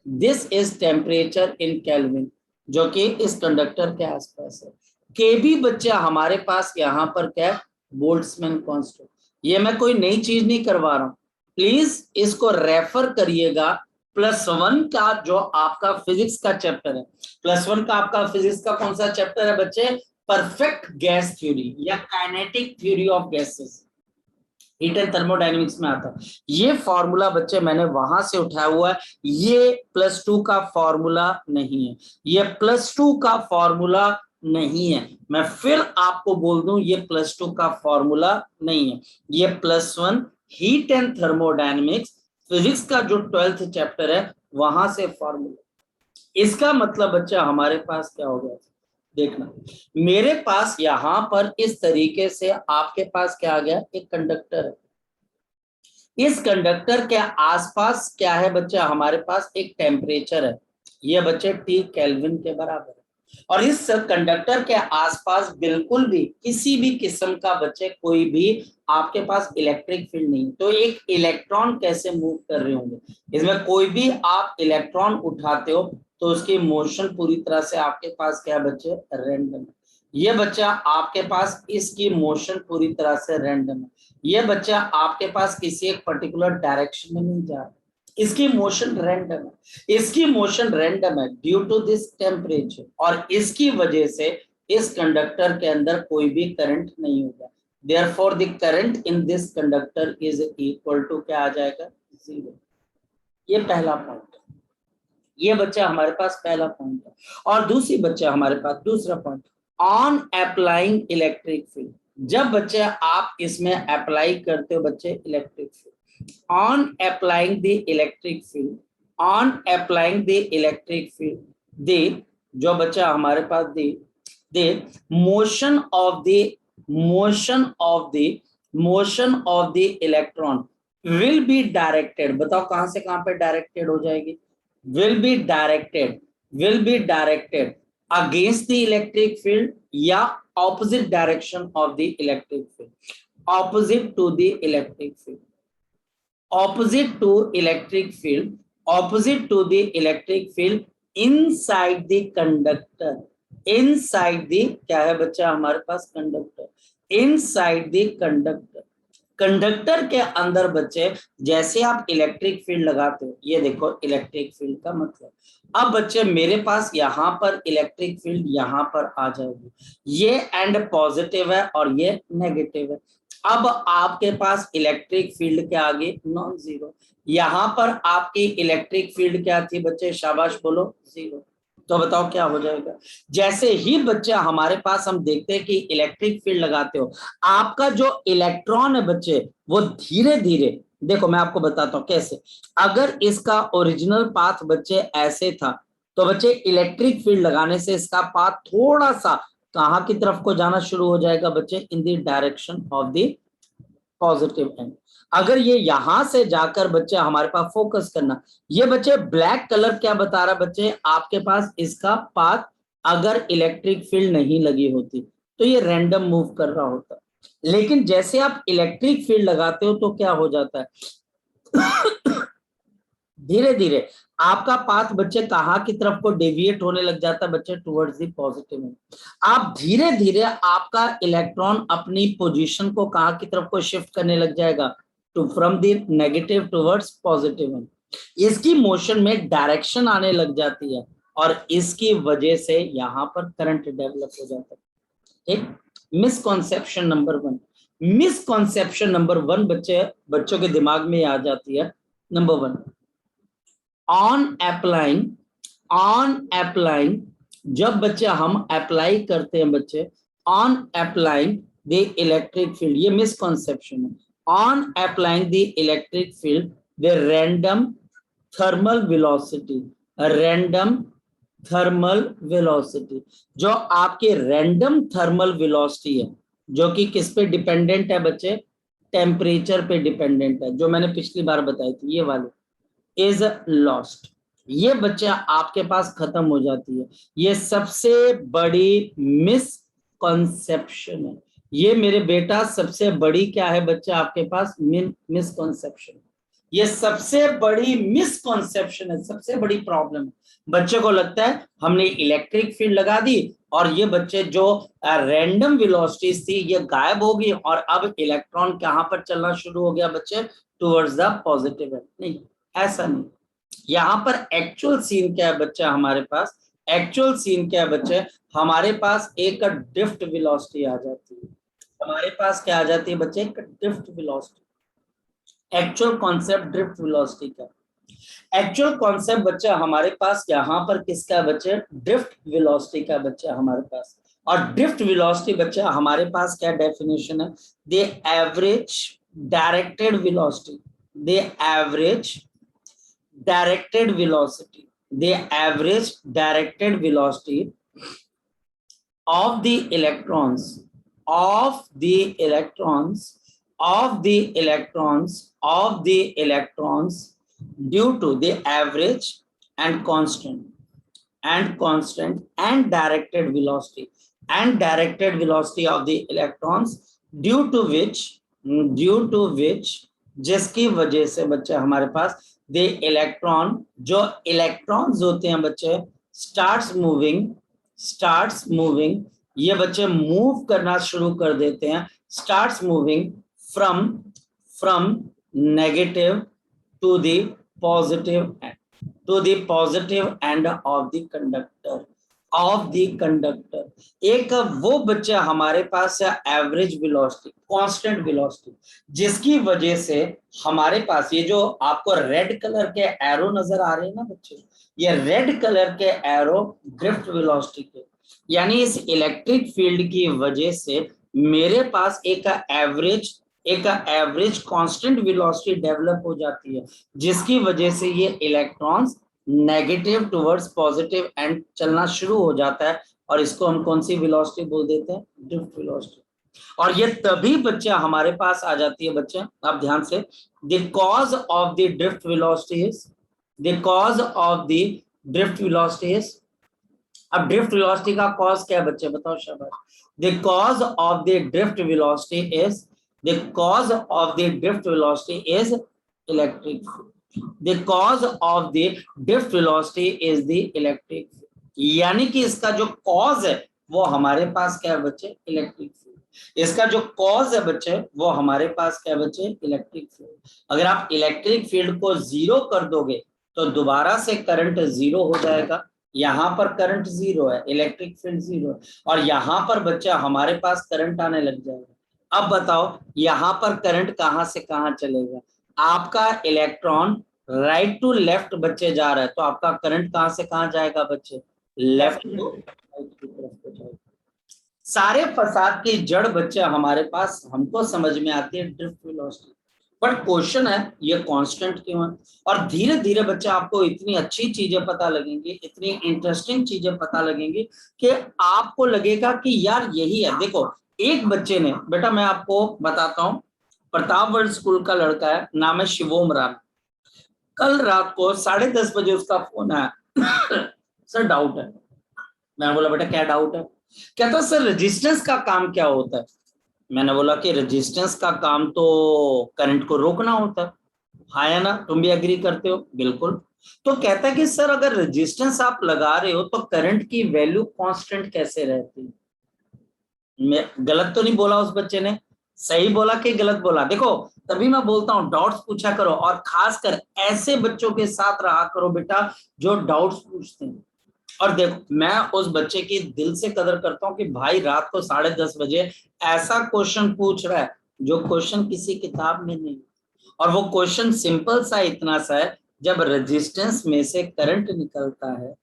This is temperature in kelvin, जो कि इस कंडक्टर के आसपास है। केबी बच्चा हमारे पास यहाँ पर क्या है, बोल्ट्जमैन कांस्टेंट। ये मैं कोई नई चीज नहीं करवा रहा हूं, प्लीज इसको रेफर करिएगा। +1 का जो आपका फिजिक्स का चैप्टर है, +1 का आपका फिजिक्स का कौन सा चैप्टर है बच्चे, परफेक्ट गैस थ्योरी या kinetic theory of gases, heat and thermodynamics में आता है। ये फॉर्मूला बच्चे मैंने वहां से उठाया हुआ है, ये +2 का फॉर्मूला नहीं है, ये +2 का फॉर्मूला नहीं है। मैं फिर आपको बोल दूं ये +2 का फॉर्मूला नहीं है, ये +1 हीट एंड थर्मोडायनेमिक्स फिजिक्स का जो 12th चैप्टर है वहां से फॉर्मूला। इसका मतलब बच्चा हमारे पास क्या हो गया, देखना मेरे पास यहां पर इस तरीके से आपके पास क्या आ गया, एक कंडक्टर है। इस कंडक्टर के आसपास क्या है बच्चा, हमारे पास एक टेम्परेचर है, ये बच्चे T केल्विन के बराबर है। और इस कंडक्टर के आसपास बिल्कुल भी किसी भी किस्म का बच्चे कोई भी आपके पास इलेक्ट्रिक फील्ड नहीं, तो एक इलेक्ट्रॉन कैसे मूव कर रहे होंगे, इसमें कोई भी आप इलेक्ट्रॉन उठाते हो तो उसकी मोशन पूरी तरह से आपके पास क्या बच्चे, रैंडम है। ये बच्चा आपके पास इसकी मोशन पूरी तरह से रैंडम है। ये बच्चा आपके पास किसी एक पर्टिकुलर डायरेक्शन में नहीं जा रहा, इसकी मोशन रैंडम है, इसकी मोशन रैंडम है ड्यू टू दिस टेम्परेचर। और इसकी वजह से इस कंडक्टर के अंदर कोई भी करंट नहीं होगा, therefore the current in this conductor is equal to क्या आ जाएगा, 0। ये पहला पॉइंट, ये बच्चा हमारे पास पहला पॉइंट है। और दूसरी बच्चा हमारे पास दूसरा point, on applying electric field, जब बच्चे आप इसमें अप्लाई करते हो बच्चे electric field, on applying the electric field, on applying the electric field, दे जो बच्चा हमारे पास the motion of the electron will be directed. बताओ कहां से कहां पे डायरेक्टेड हो जाएगी, will be directed against the electric field या opposite direction of the electric field, opposite to the electric field, opposite to electric field, opposite to the electric field inside the conductor, inside the क्या है बच्चा हमारे पास, conductor, inside the conductor, conductor के अंदर बच्चे जैसे आप इलेक्ट्रिक फील्ड लगाते हो, ये देखो इलेक्ट्रिक फील्ड का मतलब, अब बच्चे मेरे पास यहाँ पर इलेक्ट्रिक फील्ड यहाँ पर आ जाएगी, ये एंड पॉजिटिव है और ये नेगेटिव है। अब आपके पास इलेक्ट्रिक फील्ड के आगे नॉन जीरो, यहाँ पर आपकी इलेक्ट्रिक फील्ड क्या थी बच्चे, शाबाश बोलो, 0। तो बताओ क्या हो जाएगा, जैसे ही बच्चा हमारे पास हम देखते हैं कि इलेक्ट्रिक फील्ड लगाते हो, आपका जो इलेक्ट्रॉन है बच्चे वो धीरे धीरे, देखो मैं आपको बताता हूं कैसे, अगर इसका ओरिजिनल पाथ बच्चे ऐसे था तो बच्चे इलेक्ट्रिक फील्ड लगाने से इसका पाथ थोड़ा सा कहां की तरफ को जाना शुरू हो जाएगा बच्चे, इन the direction of the positive and. अगर ये यहां से जाकर बच्चे हमारे पास फोकस करना, ये बच्चे ब्लैक कलर क्या बता रहा बच्चे, आपके पास इसका पाथ अगर इलेक्ट्रिक फील्ड नहीं लगी होती तो ये रैंडम मूव कर रहा होता, लेकिन जैसे आप इलेक्ट्रिक फील्ड लगाते हो तो क्या हो जाता है धीरे धीरे आपका पाथ बच्चे कहाँ की तरफ को डेविएट होने लग जाता है बच्चे, टुवर्ड्स द पॉजिटिव। आप धीरे धीरे आपका इलेक्ट्रॉन अपनी पोजीशन को कहाँ की तरफ को शिफ्ट करने लग जाएगा, to from the negative towards positive. इसकी मोशन में डायरेक्शन आने लग जाती है और इसकी वजह से यहाँ पर करंट डेवलप हो जाता है। एक मिसकॉन्सेप्शन नंबर 1, मिसकॉन्सेप्शन नंबर 1 बच्चों के दिमाग में आ जाती है। नंबर 1, on applying जब बच्चे हम अप्लाई करते हैं बच्चे, on applying the electric field, ये मिसकॉन्सेप्शन है, on applying the electric field the random thermal velocity, random thermal velocity, जो आपके रैंडम थर्मल वेलोसिटी है, जो कि किस पे डिपेंडेंट है बच्चे, टेम्परेचर पे डिपेंडेंट है, जो मैंने पिछली बार बताई थी ये वाली, इज लॉस्ट। ये बच्चा आपके पास खत्म हो जाती है। ये सबसे बड़ी मिसकॉन्सेप्शन है। ये मेरे बेटा सबसे बड़ी क्या है बच्चा आपके पास, मिसकॉन्सेप्शन। ये सबसे बड़ी मिसकॉन्सेप्शन है, सबसे बड़ी प्रॉब्लम है। बच्चे को लगता है हमने इलेक्ट्रिक फील्ड लगा दी और ये बच्चे जो रैंडम वेलोसिटीज थी ये गायब होगी और अब इलेक्ट्रॉन कहां पर चलना शुरू हो गया बच्चे, टुवर्ड्स द पॉजिटिव। नहीं, ऐसा नहीं। यहाँ पर एक्चुअल सीन क्या है बच्चा हमारे पास, एक्चुअल सीन क्या है बच्चे, हमारे पास एक ड्रिफ्ट वेलोसिटी आ जाती है। हमारे पास क्या आ जाती है बच्चे, एक drift velocity. Actual concept drift velocity का, एक्चुअल कॉन्सेप्ट बच्चा हमारे पास यहाँ पर किसका बच्चे, ड्रिफ्ट वेलोसिटी का बच्चा हमारे पास। और ड्रिफ्ट वेलोसिटी बच्चा हमारे पास क्या डेफिनेशन है, the average directed velocity, the average directed velocity, the average directed velocity of the electrons, of the electrons, of the electrons, of the electrons due to the average and constant and directed velocity of the electrons due to which जिसकी वजह से बच्चे हमारे पास दे इलेक्ट्रॉन, जो इलेक्ट्रॉन्स होते हैं बच्चे, स्टार्ट्स मूविंग, ये बच्चे मूव करना शुरू कर देते हैं, starts moving from negative to the positive end of the conductor. एक वो बच्चा हमारे पास है एवरेज वेलोसिटी, कांस्टेंट वेलोसिटी, जिसकी वजह से हमारे पास ये जो आपको रेड कलर के एरो नजर आ रहे हैं ना बच्चे, ये रेड कलर के एरो ड्रिफ्ट वेलोसिटी के, यानी इस इलेक्ट्रिक फील्ड की वजह से मेरे पास एक एवरेज कांस्टेंट वेलोसिटी डेवलप हो जाती है, जिसकी वजह से ये electrons negative towards positive and चलना शुरू हो जाता है, और इसको हम कौन सी वेलोसिटी बोल देते हैं, ड्रिफ्ट वेलोसिटी। और ये तभी बच्चे हमारे पास आ जाती है बच्चे, आप ध्यान से, the cause of the drift velocity is, the cause of the drift velocity is, अब ड्रिफ्ट वेलोसिटी का कॉज क्या है बच्चे, बताओ शाबाश। The cause of the drift velocity is, the cause of the drift velocity is electric field. The cause of the drift velocity is the electric field, यानी कि इसका जो कॉज है वो हमारे पास क्या है बच्चे, इलेक्ट्रिक फील्ड। इसका जो कॉज है बच्चे वो हमारे पास क्या है बच्चे, इलेक्ट्रिक फील्ड। अगर आप इलेक्ट्रिक फील्ड को जीरो कर दोगे तो दोबारा से करंट जीरो हो जाएगा। यहाँ पर करंट जीरो है, इलेक्ट्रिक फील्ड जीरो है, और यहाँ पर बच्चा हमारे पास करंट आने लग जाएगा। अब बताओ यहाँ पर करंट कहाँ से कहाँ चलेगा, आपका इलेक्ट्रॉन राइट टू लेफ्ट बच्चे जा रहा है, तो आपका करंट कहां से कहां जाएगा बच्चे, लेफ्ट टू राइट की तरफ जाएगा। सारे फसाद की जड़ बच्चे हमारे पास हमको समझ में आती है ड्रिफ्ट वेलोसिटी, बट क्वेश्चन है ये कांस्टेंट क्यों है। और धीरे धीरे बच्चे आपको इतनी अच्छी चीजें पता लगेंगी, इतनी इंटरेस्टिंग चीजें पता लगेंगी कि आपको लगेगा कि यार यही है। देखो एक बच्चे ने, बेटा मैं आपको बताता हूँ, प्रताप वर्ल्ड स्कूल का लड़का है, नाम है शिवोम राम। कल रात को 10:30 बजे उसका फोन आया, सर डाउट है। मैंने बोला बेटा क्या डाउट है, कहता सर रेजिस्टेंस का काम क्या होता है। मैंने बोला कि रेजिस्टेंस का काम तो करंट को रोकना होता है। हाँ या ना, तुम भी एग्री करते हो, बिल्कुल। तो कहता है कि सर अगर रेजिस्टेंस आप लगा रहे हो तो करंट की वैल्यू कांस्टेंट कैसे रहती है। मैं गलत तो नहीं बोला उस बच्चे ने, सही बोला कि गलत बोला। देखो तभी मैं बोलता हूँ डाउट्स पूछा करो, और खासकर ऐसे बच्चों के साथ रहा करो बेटा जो डाउट्स पूछते हैं। और देखो मैं उस बच्चे की दिल से कदर करता हूँ कि भाई रात को 10:30 बजे ऐसा क्वेश्चन पूछ रहा है जो क्वेश्चन किसी किताब में नहीं, और वो क्वेश्चन सिंपल सा इतना सा है, जब रेजिस्टेंस में से करंट निकलता है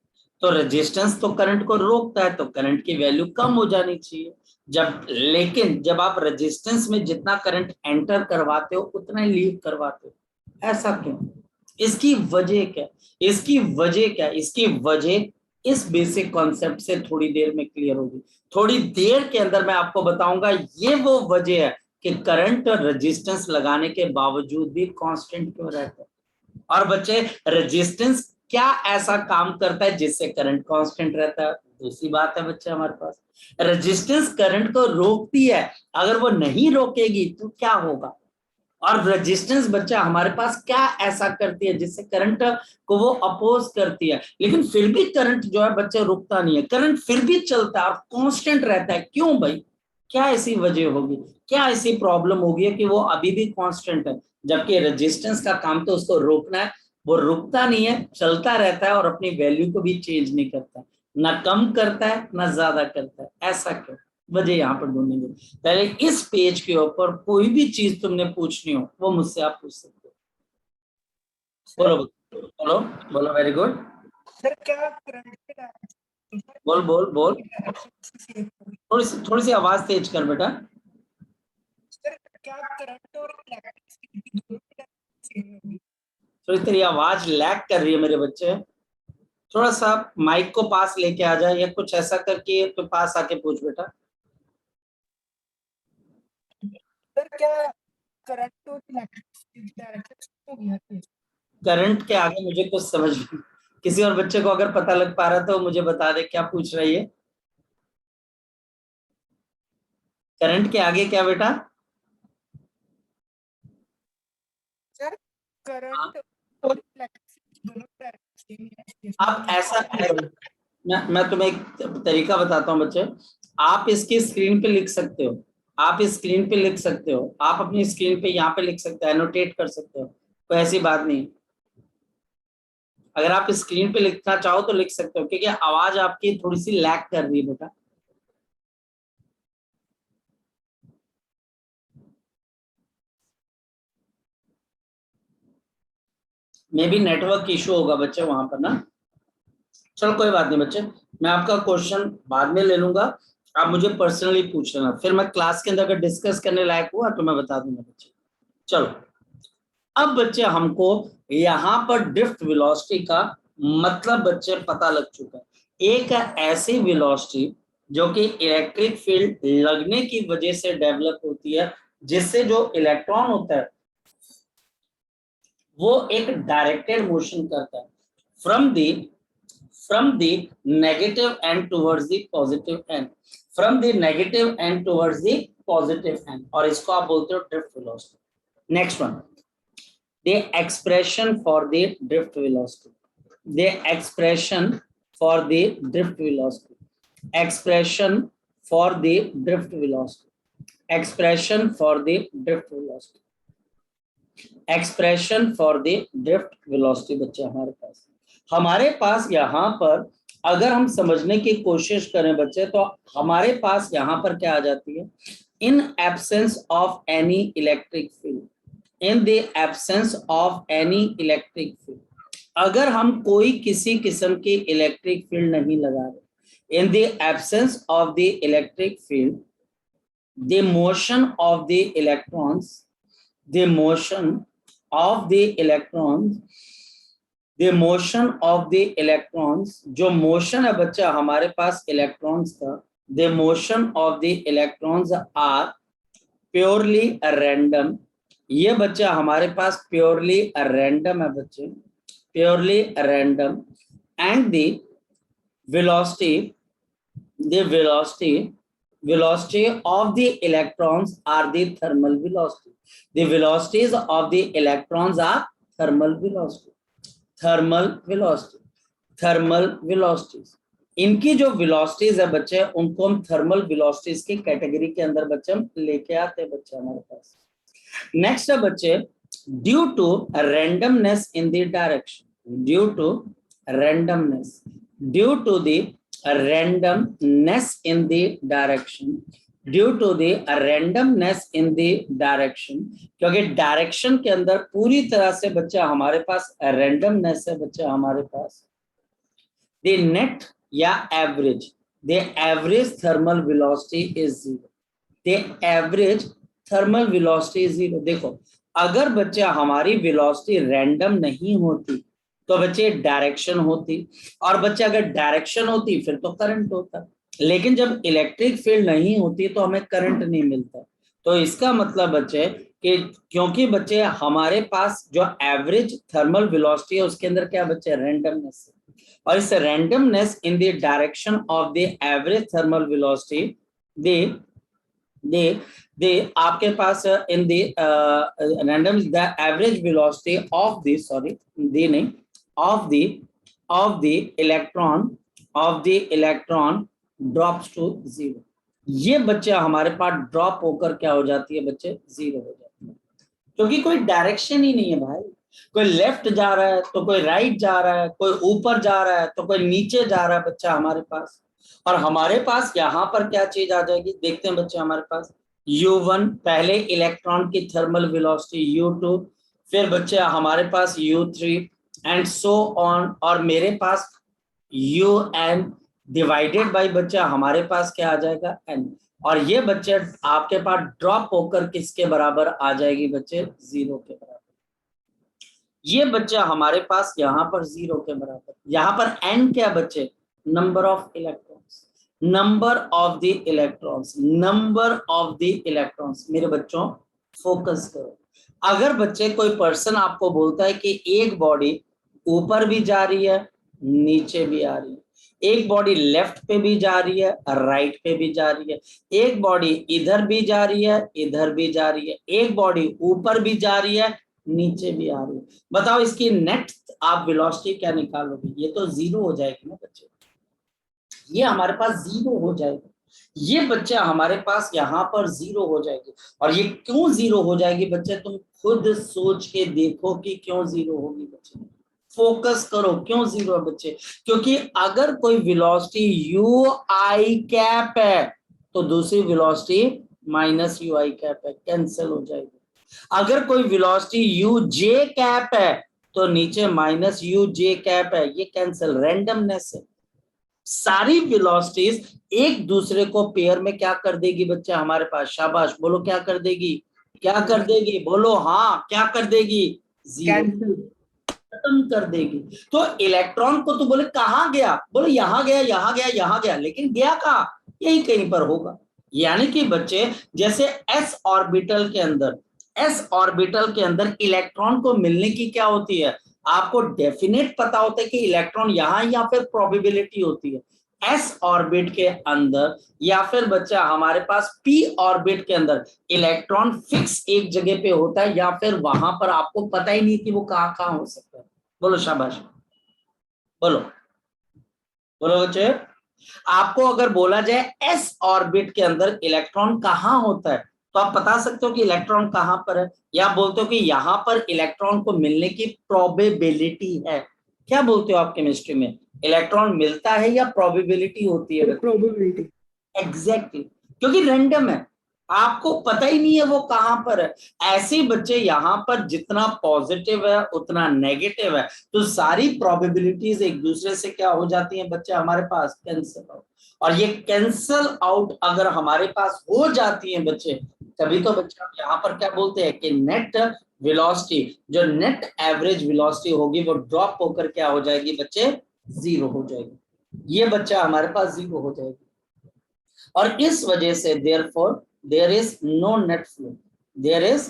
तो रेजिस्टेंस तो करंट को रोकता है, तो करंट की वैल्यू कम हो जानी चाहिए। लेकिन जब आप रेजिस्टेंस में जितना करंट एंटर करवाते हो उतना ही लीव करवाते हो, ऐसा क्यों? इसकी वजह क्या? इसकी वजह इस बेसिक कॉन्सेप्ट से थोड़ी देर में क्लियर होगी। थोड़ी देर के अंदर मैं आपको बताऊंगा ये वो वजह है कि करंट और रेजिस्टेंस लगाने के बावजूद भी कांस्टेंट क्यों रहता है। और बच्चे, रेजिस्टेंस क्या ऐसा काम करता है जिससे करंट कांस्टेंट रहता है? दूसरी बात है बच्चे, हमारे पास रेजिस्टेंस करंट को रोकती है, अगर वो नहीं रोकेगी तो क्या होगा? और रेजिस्टेंस बच्चा हमारे पास क्या ऐसा करती है जिससे करंट को वो अपोज करती है, लेकिन फिर भी करंट जो है बच्चे रुकता नहीं है, करंट फिर भी चलता है और कांस्टेंट रहता है। क्यों भाई? क्या ऐसी वजह होगी, क्या ऐसी प्रॉब्लम होगी कि वो अभी भी कांस्टेंट है, जबकि रेजिस्टेंस का काम तो उसको रोकना है। वो रुकता नहीं है, चलता रहता है और अपनी वैल्यू को भी चेंज नहीं करता, ना कम करता है ना ज्यादा करता है। ऐसा क्यों? वजह यहाँ पर ढूंढेंगे। पहले इस पेज के ऊपर कोई भी चीज तुमने पूछनी हो वो मुझसे आप पूछ सकते हो। बोलो बोलो बोलो, वेरी गुड। सर क्या करंट के डायरेक्शन बोल बोल बोल, से होगी? थोड़ी सी आवाज तेज कर बेटा। सर क्या करंट और इलेक्ट्रिसिटी दोनों की डायरेक्शन सेम होगी? थोड़ी तेरी आवाज लैग कर रही है मेरे बच्चे, थोड़ा सा माइक को पास लेके आ जाए या कुछ ऐसा करके तो पास आके पूछ बेटा। सर क्या करंट और इलेक्ट्रिसिटी की डायरेक्शन सेम होगी हर केस? करंट के आगे मुझे कुछ समझ नहीं, किसी और बच्चे को अगर पता लग पा रहा तो मुझे बता दे क्या पूछ रही है। करंट के आगे क्या बेटा? सर हाँ, करंट और इलेक्ट्रिसिटी दोनों की डायरेक्शन सेम है। आप ऐसा मैं तुम्हें एक तरीका बताता हूँ बच्चे, आप इसकी स्क्रीन पे लिख सकते हो, आप इस स्क्रीन पे लिख सकते हो, आप अपनी स्क्रीन पे यहाँ पे लिख सकते हो, एनोटेट कर सकते हो, कोई ऐसी बात नहीं। अगर आप स्क्रीन पे लिखना चाहो तो लिख सकते हो, क्योंकि आवाज आपकी थोड़ी सी लैग कर रही है बेटा। मे बी नेटवर्क इशू होगा बच्चे वहां पर ना। चलो कोई बात नहीं बच्चे, मैं आपका क्वेश्चन बाद में ले लूंगा, आप मुझे पर्सनली पूछ लेना, फिर मैं क्लास के अंदर अगर डिस्कस करने लायक हुआ तो मैं बता दूंगा बच्चे। चलो, अब बच्चे हमको यहाँ पर ड्रिफ्ट वेलोसिटी का मतलब बच्चे पता लग चुका है। एक ऐसी वेलोसिटी जो कि इलेक्ट्रिक फील्ड लगने की वजह से डेवलप होती है, जिससे जो इलेक्ट्रॉन होता है वो एक डायरेक्टेड मोशन करता है from the negative end towards the positive end, from the negative end towards the positive end, और इसको आप बोलते हो drift velocity. Next one, the expression for the drift velocity, the expression for the drift velocity, expression for the drift velocity, expression for the drift velocity, expression for the drift velocity। बच्चे हमारे पास यहाँ पर अगर हम समझने की कोशिश करें बच्चे, तो हमारे पास यहाँ पर क्या आ जाती है, in absence of any electric field, in the absence of any electric field, अगर हम कोई किसी किस्म की इलेक्ट्रिक फील्ड नहीं लगा रहे, in the absence of the electric field, the motion of the electrons, the motion of the electrons, the motion of the electrons, जो मोशन है बच्चा हमारे पास इलेक्ट्रॉन्स का, the motion of the electrons are purely random. ये बच्चा हमारे पास प्योरली रैंडम है बच्चे, purely random. And the velocity, the velocity of the electrons are the thermal velocity, the velocities of the electrons are thermal velocity, thermal velocity, thermal velocities. इनकी जो वेलोसिटीज है बच्चे उनको हम थर्मल वेलोसिटीज की कैटेगरी के अंदर बच्चे हम लेके आते हैं बच्चे हमारे पास। नेक्स्ट है बच्चे, due to randomness in the direction, due to randomness, due to the randomness in the direction, due to the randomness in the direction, क्योंकि डायरेक्शन के अंदर पूरी तरह से बच्चा हमारे पास रैंडमनेस है बच्चा हमारे पास, द नेट या average, the average thermal velocity is zero, the average thermal velocity is zero. देखो अगर बच्चा हमारी वेलोसिटी रैंडम नहीं होती तो बच्चे डायरेक्शन होती, और बच्चे अगर डायरेक्शन होती फिर तो करंट होता, लेकिन जब इलेक्ट्रिक फील्ड नहीं होती तो हमें करंट नहीं मिलता। तो इसका मतलब बच्चे कि क्योंकि बच्चे हमारे पास जो एवरेज थर्मल वेलोसिटी है उसके अंदर क्या बच्चे रैंडमनेस है, और इस randomness in the direction of the average thermal velocity the the the आपके पास in the random the average velocity of the sorry the नहीं of the electron drops to zero. ये बच्चे हमारे पास ड्रॉप होकर क्या हो जाती है बच्चे जीरो हो जाती है, क्योंकि कोई डायरेक्शन ही नहीं है भाई। कोई लेफ्ट जा रहा है तो कोई राइट जा रहा है, कोई ऊपर जा रहा है तो कोई नीचे जा रहा है बच्चा हमारे पास। और हमारे पास यहाँ पर क्या चीज आ जाएगी देखते हैं बच्चे, हमारे पास U1 पहले इलेक्ट्रॉन की थर्मल वेलोसिटी, U2 फिर बच्चे हमारे पास U3 एंड सो ऑन, और मेरे पास UN डिवाइडेड बाय बच्चा हमारे पास क्या आ जाएगा N, और ये बच्चे आपके पास ड्रॉप होकर किसके बराबर आ जाएगी बच्चे जीरो के बराबर। ये बच्चा हमारे पास यहाँ पर जीरो के बराबर, यहाँ पर N क्या बच्चे number of electrons, number of the electrons, number of the electrons. मेरे बच्चों फोकस करो, अगर बच्चे कोई पर्सन आपको बोलता है कि एक बॉडी ऊपर भी जा रही है नीचे भी आ रही है, एक बॉडी लेफ्ट पे भी जा रही है राइट पे भी जा रही है, एक बॉडी इधर भी जा रही है इधर भी जा रही है, एक बॉडी ऊपर भी जा रही है नीचे भी आ रही है, बताओ इसकी नेट आप वेलोसिटी क्या निकालोगे? ये तो जीरो हो जाएगी ना बच्चे, ये हमारे पास जीरो हो जाएगा, ये बच्चे हमारे पास यहाँ पर जीरो हो जाएगी। और ये क्यों जीरो हो जाएगी बच्चे, तुम खुद सोच के देखो कि क्यों जीरो होगी बच्चे, फोकस करो क्यों जीरो है बच्चे। क्योंकि अगर कोई वेलोसिटी यू आई कैप है तो दूसरी velocity minus you I cap है, कैंसिल हो जाएगी। अगर कोई वेलोसिटी यू जे कैप है तो नीचे माइनस यू जे कैप है, ये कैंसिल, रैंडमनेस है। सारी वेलोसिटीज एक दूसरे को पेयर में क्या कर देगी बच्चा हमारे पास, शाबाश बोलो क्या कर देगी, क्या कर देगी बोलो, हाँ क्या कर देगी, जीरो खत्म कर देगी। तो इलेक्ट्रॉन को तो बोले कहां गया, बोले यहां गया यहां गया यहां गया, लेकिन गया कहां, यही कहीं पर होगा। यानी कि बच्चे जैसे एस ऑर्बिटल के अंदर, एस ऑर्बिटल के अंदर इलेक्ट्रॉन को मिलने की क्या होती है, आपको डेफिनेट पता होता है कि इलेक्ट्रॉन यहां या फिर प्रोबेबिलिटी होती है एस ऑर्बिट के अंदर, या फिर बच्चा हमारे पास पी ऑर्बिट के अंदर इलेक्ट्रॉन फिक्स एक जगह पे होता है, या फिर वहां पर आपको पता ही नहीं कि वो कहां कहां हो सकता है। बोलो शाबाश, बोलो बोलो बच्चे। आपको अगर बोला जाए एस ऑर्बिट के अंदर इलेक्ट्रॉन कहां होता है तो आप बता सकते हो कि इलेक्ट्रॉन कहां पर है, या बोलते हो कि यहां पर इलेक्ट्रॉन को मिलने की प्रोबेबिलिटी है। क्या बोलते हो आप केमिस्ट्री में, इलेक्ट्रॉन मिलता है या प्रोबेबिलिटी होती है? प्रोबेबिलिटी। एग्जैक्टली, क्योंकि रैंडम है, आपको पता ही नहीं है वो कहां पर है। ऐसे बच्चे यहाँ पर जितना पॉजिटिव है उतना नेगेटिव है, तो सारी प्रोबेबिलिटीज एक दूसरे से क्या हो जाती हैं बच्चे हमारे पास, कैंसिल आउट। और ये कैंसल आउट अगर हमारे पास हो जाती है बच्चे, तभी तो बच्चे यहाँ पर क्या बोलते हैं कि नेट वेलोसिटी, जो नेट एवरेज वेलोसिटी होगी वो ड्रॉप होकर क्या हो जाएगी बच्चे, जीरो हो जाएगी। ये बच्चा हमारे पास जीरो हो जाएगी, और इस वजह से therefore there is no net flow, there is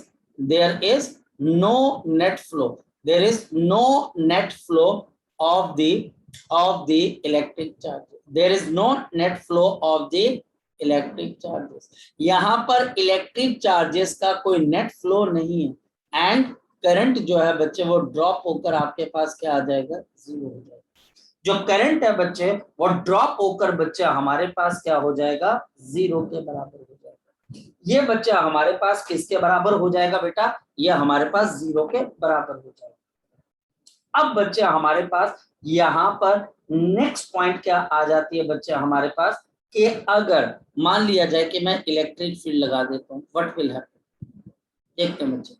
no net flow, there is no net flow of the electric charges, there is no net flow of the electric charges। यहाँ पर इलेक्ट्रिक चार्जेस का कोई नेट फ्लो नहीं है, एंड करंट जो है बच्चे वो ड्रॉप होकर आपके पास क्या आ जाएगा, जीरो हो जाएगा। जो करंट है बच्चे वो ड्रॉप होकर बच्चा हमारे पास क्या हो जाएगा, जीरो के बराबर हो जाएगा। ये बच्चा हमारे पास किसके बराबर हो जाएगा बेटा, ये हमारे पास जीरो के बराबर हो जाएगा। अब बच्चे हमारे पास यहाँ पर नेक्स्ट पॉइंट क्या आ जाती है बच्चे हमारे पास, कि अगर मान लिया जाए कि मैं इलेक्ट्रिक फील्ड लगा देता हूँ, व्हाट विल हैपन, देखते हैं बच्चे।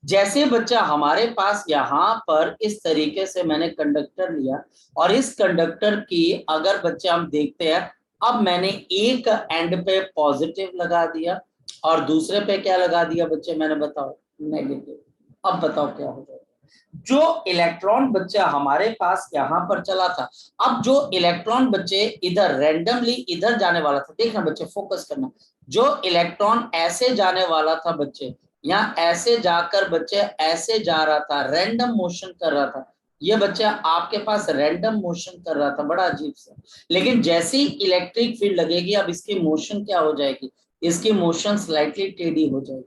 जैसे बच्चा हमारे पास यहाँ पर इस तरीके से मैंने कंडक्टर लिया और इस कंडक्टर की अगर बच्चे हम देखते हैं, अब मैंने एक एंड पे पॉजिटिव लगा दिया और दूसरे पे क्या लगा दिया बच्चे, मैंने बताओ नेगेटिव। अब बताओ क्या हो जाएगा। जो इलेक्ट्रॉन बच्चा हमारे पास यहाँ पर चला था, अब जो इलेक्ट्रॉन बच्चे इधर रैंडमली इधर जाने वाला था, देखना बच्चे फोकस करना, जो इलेक्ट्रॉन ऐसे जाने वाला था बच्चे, यहाँ ऐसे जाकर बच्चे ऐसे जा रहा था, रैंडम मोशन कर रहा था, ये बच्चा आपके पास रैंडम मोशन कर रहा था, बड़ा अजीब सा। लेकिन जैसे ही इलेक्ट्रिक फील्ड लगेगी, अब इसकी मोशन क्या हो जाएगी, इसकी मोशन स्लाइटली टेढ़ी हो जाएगी,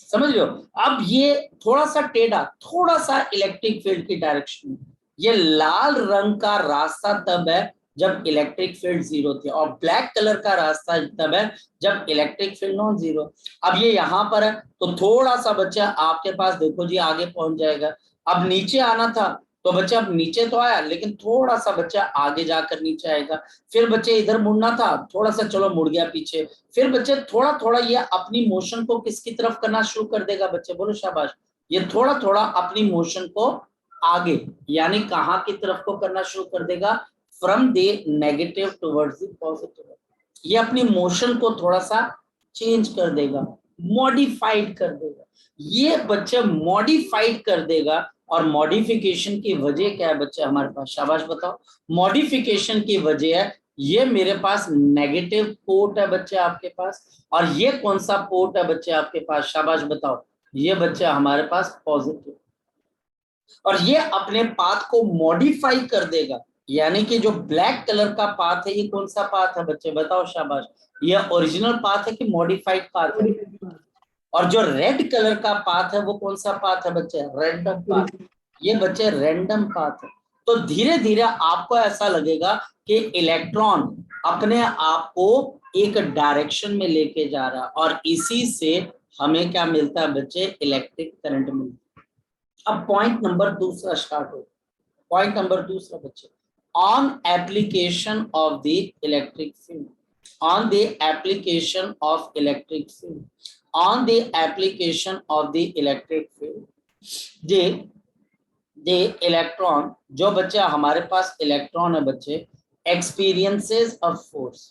समझ लो। अब ये थोड़ा सा टेढ़ा, थोड़ा सा इलेक्ट्रिक फील्ड की डायरेक्शन में, ये लाल रंग का रास्ता तब है जब इलेक्ट्रिक फील्ड जीरो थी, और ब्लैक कलर का रास्ता तब है जब इलेक्ट्रिक फील्ड नॉन जीरो। अब ये यहाँ पर है तो थोड़ा सा बच्चा आपके पास देखो जी आगे पहुंच जाएगा। अब नीचे आना था तो बच्चा अब नीचे तो आया, लेकिन थोड़ा सा बच्चा आगे जाकर नीचे आएगा। फिर बच्चे इधर मुड़ना था, थोड़ा सा चलो मुड़ गया पीछे। फिर बच्चे थोड़ा थोड़ा ये अपनी मोशन को किसकी तरफ करना शुरू कर देगा बच्चे, बोलो शाबाश। ये थोड़ा थोड़ा अपनी मोशन को आगे, यानी कहाँ की तरफ को करना शुरू कर देगा, from the negative towards the positive. ये अपनी मोशन को थोड़ा सा चेंज कर देगा, मॉडिफाइड कर देगा। ये बच्चे मॉडिफाइड कर देगा, और मॉडिफिकेशन की वजह क्या है बच्चे हमारे पास, शाबाश बताओ। मॉडिफिकेशन की वजह है, ये मेरे पास नेगेटिव पोर्ट है बच्चे आपके पास, और ये कौन सा पोर्ट है बच्चे आपके पास, शाबाश बताओ, ये बच्चे हमारे पास पॉजिटिव। और ये अपने पाथ को मॉडिफाई कर देगा, यानी कि जो ब्लैक कलर का पाथ है, ये कौन सा पाथ है बच्चे बताओ शाबाश, ये ओरिजिनल पाथ है कि मॉडिफाइड पाथ है। और जो रेड कलर का पाथ है वो कौन सा पाथ है बच्चे, रैंडम पाथ। ये बच्चे रैंडम पाथ है। तो धीरे धीरे आपको ऐसा लगेगा कि इलेक्ट्रॉन अपने आप को एक डायरेक्शन में लेके जा रहा है, और इसी से हमें क्या मिलता है बच्चे, इलेक्ट्रिक करंट मिलता है। अब पॉइंट नंबर दूसरा स्टार्ट हो। पॉइंट नंबर दूसरा बच्चे, on application of the electric field, on the application of electric field, on the application of the electric field, the electron, जो बच्चा हमारे पास इलेक्ट्रॉन है बच्चे, experiences of force,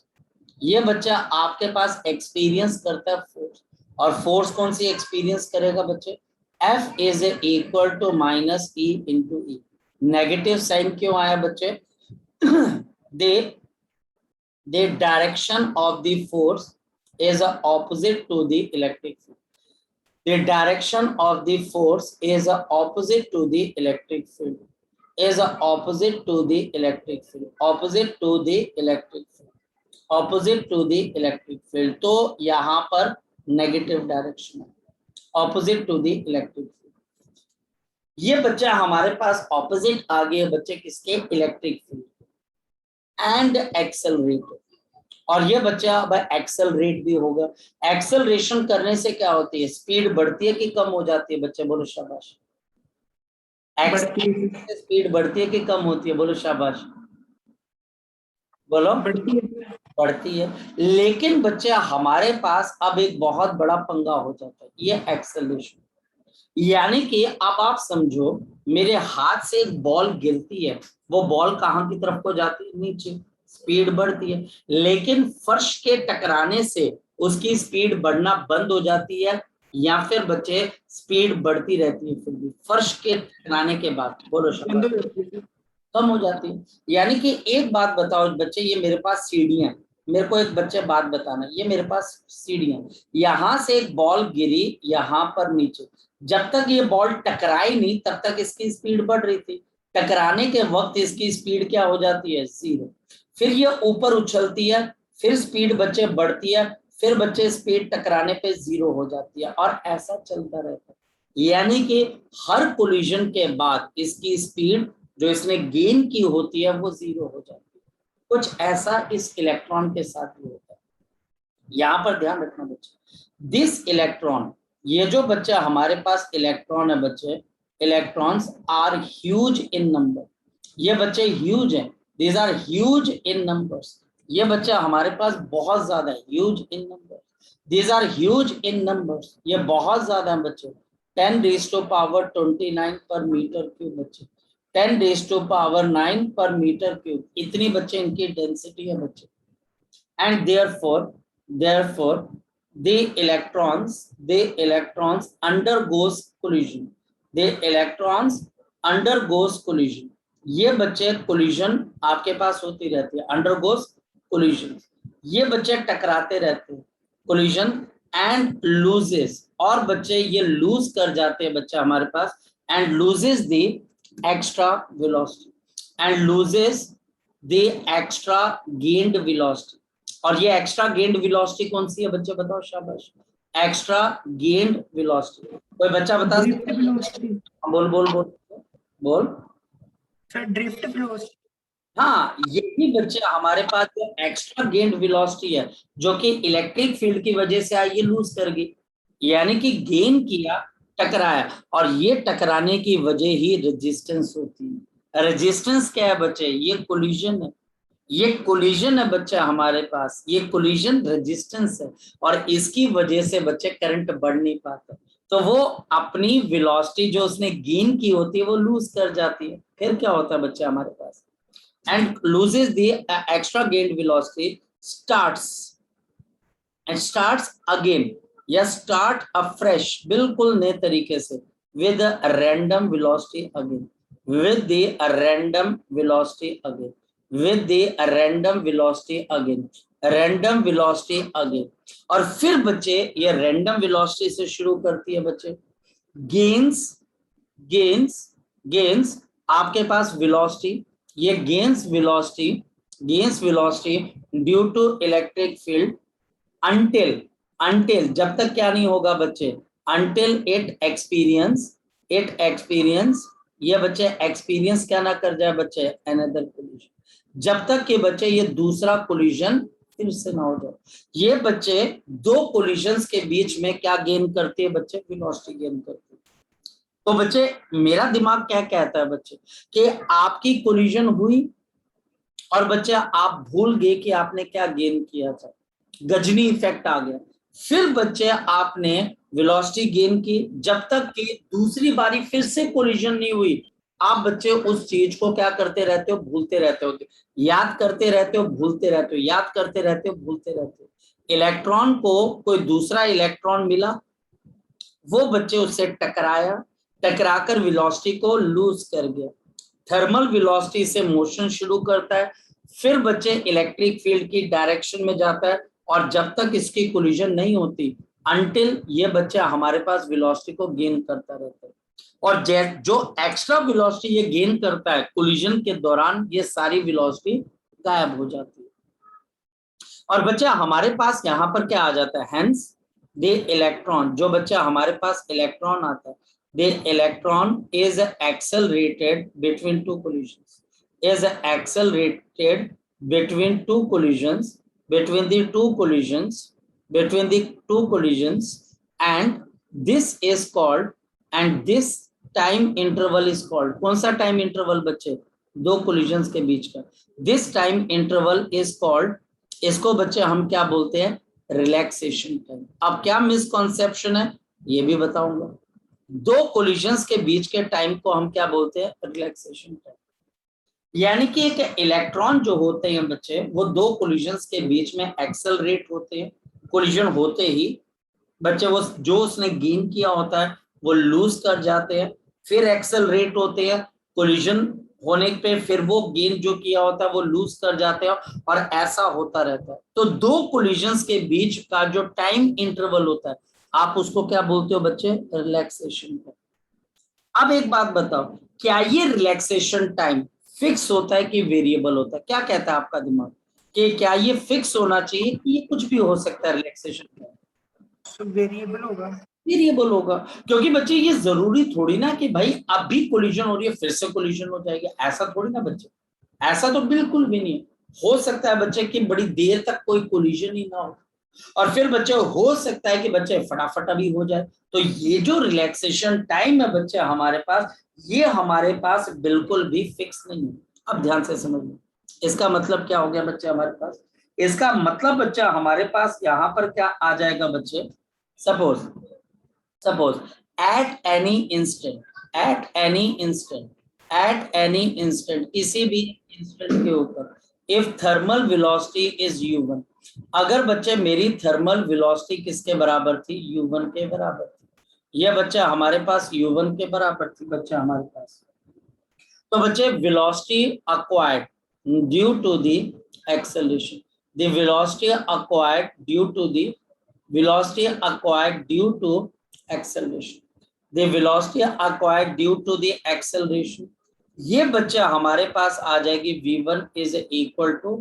ये बच्चा आपके पास एक्सपीरियंस करता है फोर्स। और फोर्स कौन सी एक्सपीरियंस करेगा बच्चे, F is equal to minus E into E. Negative sign क्यों आया बच्चे, the direction of the force is opposite to the electric field. The direction of the force is opposite to the electric field. Is opposite to the electric field. Opposite to the electric field. Opposite to the electric field. तो यहाँ पर negative direction है, opposite to the electric field. ये बच्चा हमारे पास opposite आ गए बच्चे किसके, electric field and accelerator। और ये बच्चा अब एक्सेलरेट भी होगा। एक्सेलरेशन करने से क्या होती है, स्पीड बढ़ती है कि कम हो जाती है बच्चे, बोलो शाबाश। स्पीड बढ़ती है कि कम होती है, बोलो शाबाश, बोलो बढ़ती है। लेकिन बच्चे हमारे पास अब एक बहुत बड़ा पंगा हो जाता है, ये एक्सेलरेशन। यानी कि अब आप समझो, मेरे हाथ से एक बॉल गिरती है, वो बॉल कहाँ की तरफ को जाती है, नीचे, स्पीड बढ़ती है। लेकिन फर्श के टकराने से उसकी स्पीड बढ़ना बंद हो जाती है, या फिर बच्चे स्पीड बढ़ती रहती है फिर भी फर्श के टकराने के बाद, बोलो शाबाश, कम हो जाती है। यानी कि एक बात बताओ बच्चे, ये मेरे पास सीढ़ियां, मेरे को एक बच्चे बात बताना, ये मेरे पास सीढ़ियां, यहाँ से एक बॉल गिरी यहाँ पर नीचे, जब तक ये बॉल टकराई नहीं तब तक इसकी स्पीड बढ़ रही थी, टकराने के वक्त इसकी स्पीड क्या हो जाती है, जीरो। फिर ये ऊपर उछलती है, फिर स्पीड बच्चे बढ़ती है, फिर बच्चे स्पीड टकराने पे जीरो हो जाती है, और ऐसा चलता रहता है। यानी कि हर कोलिजन के बाद इसकी स्पीड जो इसने गेन की होती है वो जीरो हो जाती है। कुछ ऐसा इस इलेक्ट्रॉन के साथ भी होता है। यहाँ पर ध्यान रखना बच्चे, दिस इलेक्ट्रॉन, ये जो बच्चा हमारे पास इलेक्ट्रॉन है बच्चे, electrons are huge in number, ये बच्चे ह्यूज हैं, these are huge in numbers, ये बच्चा हमारे पास बहुत ज्यादा है, huge in number, these are huge in numbers, ये बहुत ज्यादा है बच्चे, 10 रेज टू पावर 29 पर मीटर क्यूब बच्चे, 10 रेज टू पावर 9 पर मीटर क्यूब, इतनी बच्चे इनकी डेंसिटी है बच्चे। And therefore the electrons undergoes collision, the electrons undergoes collision, ये बच्चे collision आपके पास होती रहती है, undergoes collision, ये बच्चे टकराते रहते हैं, collision and loses, और बच्चे ये lose कर जाते हैं बच्चे हमारे पास, and loses the extra velocity, and loses the extra gained velocity, और ये एक्स्ट्रा गेन्ड वेलोसिटी कौन सी है बच्चे बताओ, शाबाश, एक्स्ट्रा गेन्ड वेलोसिटी, कोई बच्चा बता ड्रिफ्ट वेलोसिटी, बोल बोल बोल बोल। सर ड्रिफ्ट वेलोसिटी, हाँ, यही बच्चे हमारे पास जो एक्स्ट्रा गेन्ड वेलोसिटी है, जो कि इलेक्ट्रिक फील्ड की वजह से आई, ये लूज कर गई, यानी कि गेन किया, टकराया, और ये टकराने की वजह ही रेजिस्टेंस होती है। रेजिस्टेंस क्या है बच्चे, ये कोलिजन है, ये कोलिजन है बच्चा हमारे पास, ये कोलिजन रेजिस्टेंस है, और इसकी वजह से बच्चे करंट बढ़ नहीं पाता, तो वो अपनी वेलोसिटी जो उसने गेन की होती है वो लूज कर जाती है, फिर क्या होता है बच्चे हमारे पास, and loses the extra gained velocity, starts again, या स्टार्ट अफ्रेश, बिल्कुल नए तरीके से, with random velocity again, with the random velocity again, with the random velocity again, random velocity again, और फिर बच्चे ये random velocity से शुरू करती है बच्चे, gains gains gains आपके पास velocity, ये gains velocity due to electric field until जब तक क्या नहीं होगा बच्चे, until it experience ये बच्चे एक्सपीरियंस क्या ना कर जाए बच्चे, अनदर कोलिजन, जब तक कि बच्चे ये दूसरा कोलिजन फिर से ना हो जाए, ये बच्चे दो कोलिजन्स के बीच में क्या गेन करते हैं बच्चे, वेलोसिटी गेन करते हैं। तो बच्चे मेरा दिमाग क्या कहता है बच्चे, कि आपकी कोलिजन हुई और बच्चे आप भूल गए कि आपने क्या गेन किया था, गजनी इफेक्ट आ गया, फिर बच्चे आपने वेलोसिटी गेन की, जब तक कि दूसरी बारी फिर से कोलिजन नहीं हुई, आप बच्चे उस चीज को क्या करते रहते हो, भूलते रहते हो, याद करते रहते हो, भूलते रहते हो, याद करते रहते हो, भूलते रहते हो। इलेक्ट्रॉन को कोई दूसरा इलेक्ट्रॉन मिला, वो बच्चे उससे टकराया, टकराकर वेलोसिटी को लूज कर गया, थर्मल वेलोसिटी से मोशन शुरू करता है, फिर बच्चे इलेक्ट्रिक फील्ड की डायरेक्शन में जाता है, और जब तक इसकी कोलिजन नहीं होती, अनटिल ये बच्चा हमारे पास वेलोसिटी को गेन करता रहता है, और जो एक्स्ट्रा वेलोसिटी ये गेन करता है कोलिजन के दौरान, ये सारी वेलोसिटी गायब हो जाती है, और बच्चा हमारे पास यहाँ पर क्या आ जाता है, हेंस दे इलेक्ट्रॉन, जो बच्चा हमारे पास इलेक्ट्रॉन आता है, the electron is accelerated between two collisions, is accelerated between two collisions, between the two collisions, and this is called, and this time interval is called, कौन सा टाइम इंटरवल बच्चे, दो collisions के बीच का, this time interval is called, इसको बच्चे हम क्या बोलते हैं, रिलैक्सेशन टाइम। अब क्या मिसकॉन्सेप्शन है ये भी बताऊंगा, दो कोलिजन्स के बीच के टाइम को हम क्या बोलते हैं, रिलैक्सेशन टाइम, यानी कि एक इलेक्ट्रॉन जो होते हैं बच्चे, वो दो कोलिजन्स के बीच में एक्सेलरेट होते हैं, कोलिजन होते ही बच्चे वो जो उसने गेन किया होता है वो लूज कर जाते हैं, फिर एक्सेलरेट होते हैं, कोलिजन होने पे फिर वो गेन जो किया होता है वो लूज कर जाते हैं, और ऐसा होता रहता है। तो दो कोलिजन्स के बीच का जो टाइम इंटरवल होता है, आप उसको क्या बोलते हो बच्चे, रिलैक्सेशन टाइम। अब एक बात बताओ, क्या ये रिलैक्सेशन टाइम फिक्स होता है कि वेरिएबल होता है, क्या कहता है आपका दिमाग, कि क्या ये फिक्स होना चाहिए कि ये कुछ भी हो सकता है रिलैक्सेशन टाइम, वेरिएबल होगा, वेरिएबल होगा, क्योंकि बच्चे ये जरूरी थोड़ी ना कि भाई अभी कोलिजन हो रही है फिर से कोलिजन हो जाएगी, ऐसा थोड़ी ना बच्चे, ऐसा तो बिल्कुल भी नहीं हो सकता है बच्चे कि बड़ी देर तक कोई कोलिजन ही ना हो, और फिर बच्चे हो सकता है कि बच्चे फटाफट अभी हो जाए। तो ये जो रिलैक्सेशन टाइम है बच्चे हमारे पास, ये हमारे पास बिल्कुल भी फिक्स नहीं है। अब ध्यान से समझिए, इसका मतलब क्या हो गया बच्चे हमारे पास, इसका मतलब बच्चा हमारे पास यहाँ पर क्या आ जाएगा बच्चे, suppose at any instant, at any instant, at any instant, किसी भी इंस्टेंट के ऊपर, if thermal velocity is u1, अगर बच्चे मेरी थर्मल वेलोसिटी किसके बराबर थी, u1 के बराबर थी, यह बच्चा हमारे पास u1 के बराबर थी बच्चा हमारे पास, तो बच्चे velocity acquired due to the acceleration, the velocity acquired due to the velocity acquired due to acceleration, the velocity acquired due to the acceleration, ये बच्चा हमारे पास आ जाएगी v1 is equal to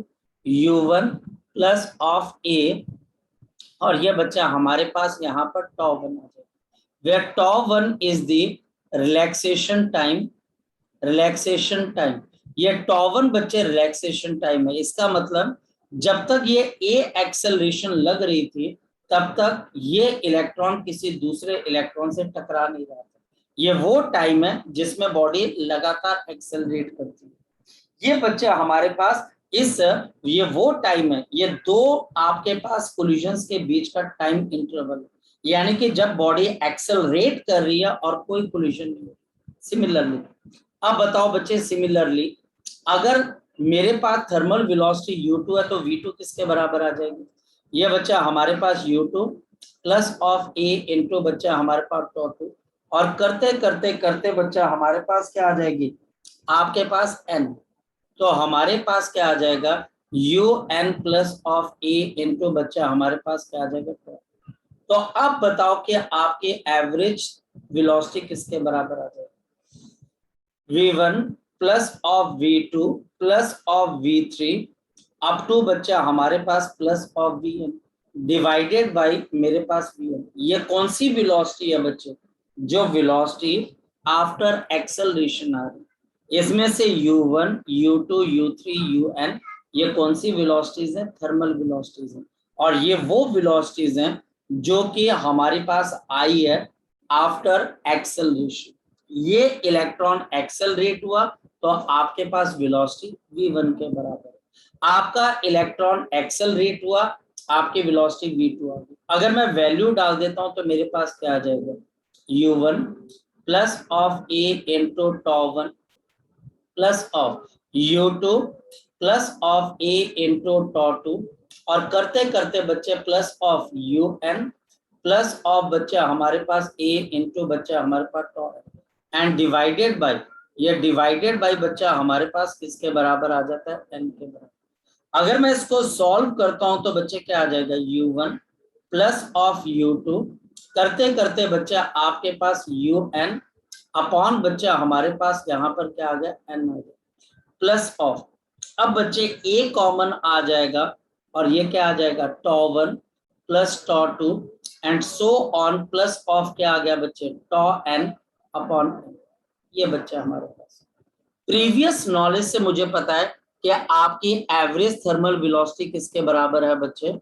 u1 plus of a, और ये बच्चा हमारे पास यहाँ पर tau1 आ जाएगा, where tau1 is the relaxation time, relaxation time, ये tau1 बच्चे रिलैक्सेशन टाइम है, इसका मतलब जब तक ये ए एक्सेलरेशन लग रही थी तब तक ये इलेक्ट्रॉन किसी दूसरे इलेक्ट्रॉन से टकरा नहीं रहा था, ये वो टाइम है जिसमें बॉडी लगातार एक्सेलरेट करती है, ये बच्चे हमारे पास ये वो टाइम है, ये दो आपके पास कोलिजन्स के बीच का टाइम इंटरवल, यानी कि जब बॉडी एक्सेलरेट कर रही है और कोई कोलिजन नहीं हो। सिमिलरली अब बताओ बच्चे, सिमिलरली अगर मेरे पास थर्मल वेलोसिटी u2 है तो v2 किसके बराबर आ जाएगी, ये बच्चा हमारे पास u2 plus of a into बच्चा हमारे पास tau2, और करते करते करते बच्चा हमारे पास क्या आ जाएगी, आपके पास n, तो हमारे पास क्या आ जाएगा un plus of a into बच्चा हमारे पास क्या आ जाएगा tau। तो अब बताओ कि आपकी एवरेज वेलोसिटी किसके बराबर आ जाएगी, v1 plus of v2 plus of v3 up to बच्चा हमारे पास plus of vn divided by मेरे पास vn, ये कौन सी वेलोसिटी है बच्चे, जो वेलोसिटी आफ्टर एक्सेलरेशन आ रही, इसमें से u1 u2 u3 un, ये कौन सी वेलोसिटीज है, थर्मल वेलोसिटीज है, और ये वो वेलोसिटीज हैं जो कि हमारे पास आई है आफ्टर एक्सेलरेशन, ये इलेक्ट्रॉन एक्सेलरेट हुआ तो आपके पास वेलोसिटी v1 के बराबर है, आपका इलेक्ट्रॉन एक्सेलरेट हुआ आपकी वेलोसिटी v2 आ गई, अगर मैं वैल्यू डाल देता हूं तो मेरे पास क्या आ जाएगा u1 plus of a into tau1 plus of u2 plus of a into tau2, और करते करते बच्चे plus of un plus of बच्चा हमारे पास a इंटू बच्चा हमारे पास tau एंड डिवाइडेड बाय, ये डिवाइडेड बाय बच्चा हमारे पास किसके बराबर आ जाता है, n के बराबर। अगर मैं इसको सॉल्व करता हूं तो बच्चे क्या आ जाएगा u1 प्लस ऑफ u2, करते करते बच्चा आपके पास un अपॉन बच्चा हमारे पास यहाँ पर क्या आ गया n आ गया, प्लस ऑफ, अब बच्चे a कॉमन आ जाएगा और ये क्या आ जाएगा tau1 plus tau2 and so on, plus of क्या आ गया बच्चे tau अपॉन, ये बच्चा हमारे पास। प्रीवियस नॉलेज से मुझे पता है कि आपकी एवरेज थर्मल वेलोसिटी किसके बराबर है बच्चे,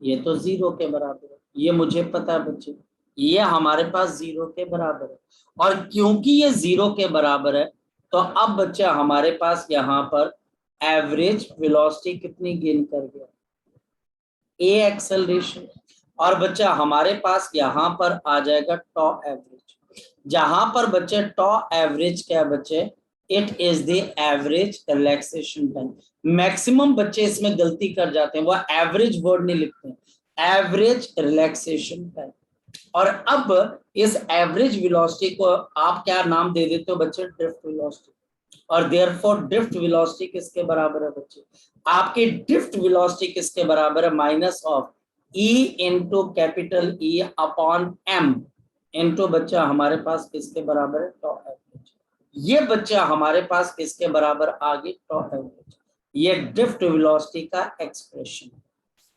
ये तो 0 के बराबर है, ये मुझे पता है बच्चे, ये हमारे पास 0 के बराबर है, और क्योंकि ये 0 के बराबर है तो अब बच्चा हमारे पास यहाँ पर एवरेज वेलोसिटी कितनी गेन कर गया, ए एक्सेलरेशन, और बच्चा हमारे पास यहाँ पर आ जाएगा टॉ एवरेज, जहां पर बच्चे टॉ एवरेज क्या बच्चे, it is the average relaxation time. Maximum बच्चे इसमें गलती कर जाते हैं, वो एवरेज वर्ड नहीं लिखते, एवरेज रिलैक्सेशन टाइम, और अब इस एवरेज वेलोसिटी को आप क्या नाम दे देते हो बच्चे, ड्रिफ्ट वेलोसिटी, और देयरफॉर ड्रिफ्ट वेलोसिटी किसके बराबर है बच्चे, आपकी ड्रिफ्ट वेलोसिटी किसके बराबर है, minus of E into capital E upon M into बच्चा हमारे पास किसके बराबर है, टॉ एवरेज, ये बच्चा हमारे पास किसके बराबर आ गई, टॉ एवरेज, ये ड्रिफ्ट वेलोसिटी का एक्सप्रेशन,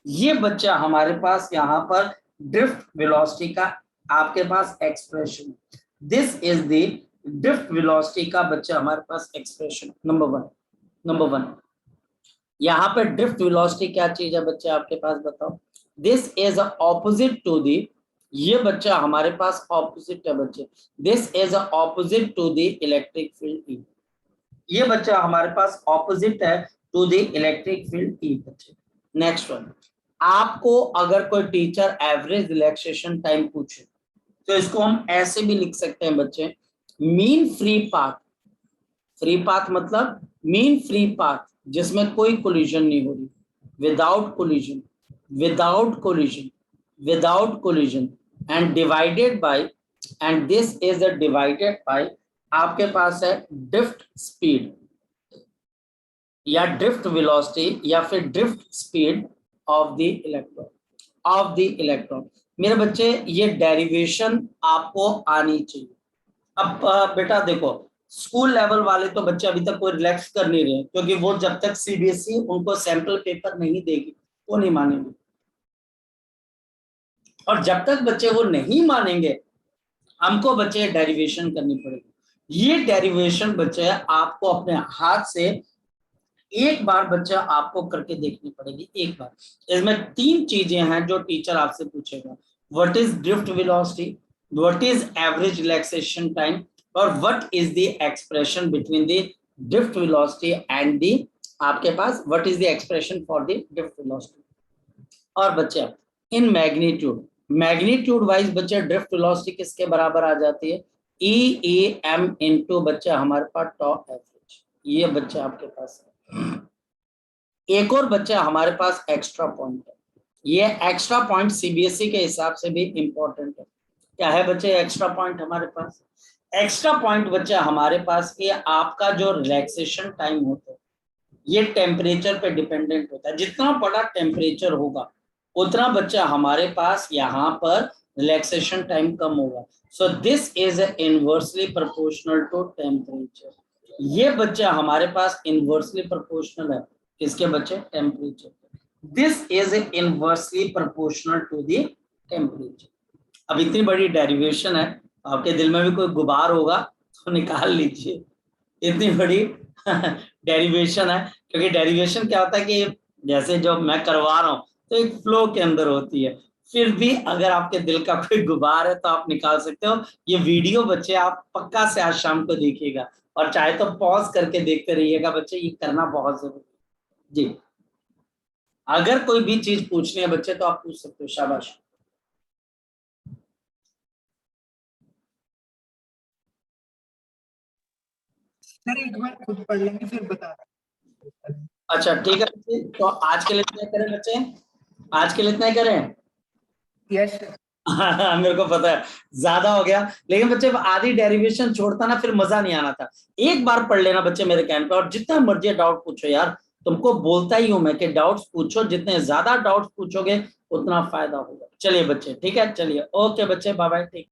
ये बच्चा हमारे पास यहाँ पर ड्रिफ्ट वेलोसिटी का आपके पास expression, this is the drift velocity का बच्चा हमारे पास एक्सप्रेशन नंबर वन। यहाँ पे ड्रिफ्ट वेलोसिटी क्या चीज है बच्चे आपके पास बताओ, this is opposite to the, ये बच्चा हमारे पास ऑपोजिट है बच्चे, this is opposite to the electric field E, ये बच्चा हमारे पास ऑपोजिट है to the electric field E बच्चे। नेक्स्ट वन, आपको अगर कोई टीचर एवरेज रिलैक्सेशन टाइम पूछे तो इसको हम ऐसे भी लिख सकते हैं बच्चे, mean free path. Free path मतलब मीन फ्री पाथ जिसमें कोई कोलिजन नहीं हो रही, without collision, without collision, without collision, and divided by, and this is divided by, आपके पास है ड्रिफ्ट स्पीड या ड्रिफ्ट वेलोसिटी या फिर drift speed of the electron, of the electron. मेरे बच्चे ये डेरिवेशन आपको आनी चाहिए। अब बेटा देखो, स्कूल लेवल वाले तो बच्चे अभी तक कोई रिलैक्स कर नहीं रहे, क्योंकि वो जब तक सीबीएसई उनको सैंपल पेपर नहीं देगी वो नहीं मानेंगे, और जब तक बच्चे वो नहीं मानेंगे हमको बच्चे डेरिवेशन करनी पड़ेगी। ये डेरिवेशन बच्चे आपको अपने हाथ से एक बार बच्चा आपको करके देखनी पड़ेगी, एक बार। इसमें 3 चीजें हैं जो टीचर आपसे पूछेगा, what is drift velocity, what is average relaxation time, और what is the expression between the drift velocity and the, आपके पास what is the expression for the drift velocity. और बच्चे इन मैग्नीट्यूड, मैग्नीट्यूड वाइज बच्चे ड्रिफ्ट वेलोसिटी किसके बराबर आ जाती है, EEM इनटू बच्चे हमारे पास टॉ एवरेज। ये बच्चे आपके पास है। एक और बच्चा हमारे पास एक्स्ट्रा पॉइंट है, ये एक्स्ट्रा पॉइंट सीबीएसई के हिसाब से भी इंपॉर्टेंट है। क्या है बच्चे एक्स्ट्रा पॉइंट हमारे पास? एक्स्ट्रा पॉइंट बच्चा हमारे पास ये आपका जो रिलैक्सेशन टाइम होता है ये टेम्परेचर पे डिपेंडेंट होता है, जितना बड़ा टेम्परेचर होगा उतना बच्चा हमारे पास यहाँ पर रिलैक्सेशन टाइम कम होगा। So this is inversely proportional to temperature. ये बच्चा हमारे पास इनवर्सली प्रोपोर्शनल है किसके बच्चे, temperature. This is inversely proportional to the temperature. अब इतनी बड़ी डेरिवेशन है, आपके दिल में भी कोई गुबार होगा तो निकाल लीजिए, इतनी बड़ी डेरिवेशन है। क्योंकि डेरिवेशन क्या होता है कि जैसे जो मैं करवा रहा हूँ तो एक फ्लो के अंदर होती है, फिर भी अगर आपके दिल का कोई गुबार है तो आप निकाल सकते हो। ये वीडियो बच्चे आप पक्का से आज शाम को देखिएगा, और चाहे तो पॉज करके देखते रहिएगा बच्चे, ये करना बहुत जरूरी है जी। अगर कोई भी चीज पूछनी है बच्चे तो आप पूछ सकते हो, शाबाश। सर एक बार खुद पढ़ लेंगे फिर बता दें। अच्छा ठीक है बच्चे, तो आज के लिए इतना ही करें बच्चे, आज के लिए इतना ही करें। Yes sir. मेरे को पता है ज्यादा हो गया, लेकिन बच्चे आधी डेरिवेशन छोड़ता ना फिर मजा नहीं आना था। एक बार पढ़ लेना बच्चे मेरे कहने पे, और जितना मर्जी डाउट पूछो यार, तुमको बोलता ही हूं मैं कि डाउट्स पूछो, जितने ज्यादा डाउट्स पूछोगे उतना फायदा होगा। चलिए बच्चे ठीक है, चलिए ओके बच्चे, बाय बाय, ठीक।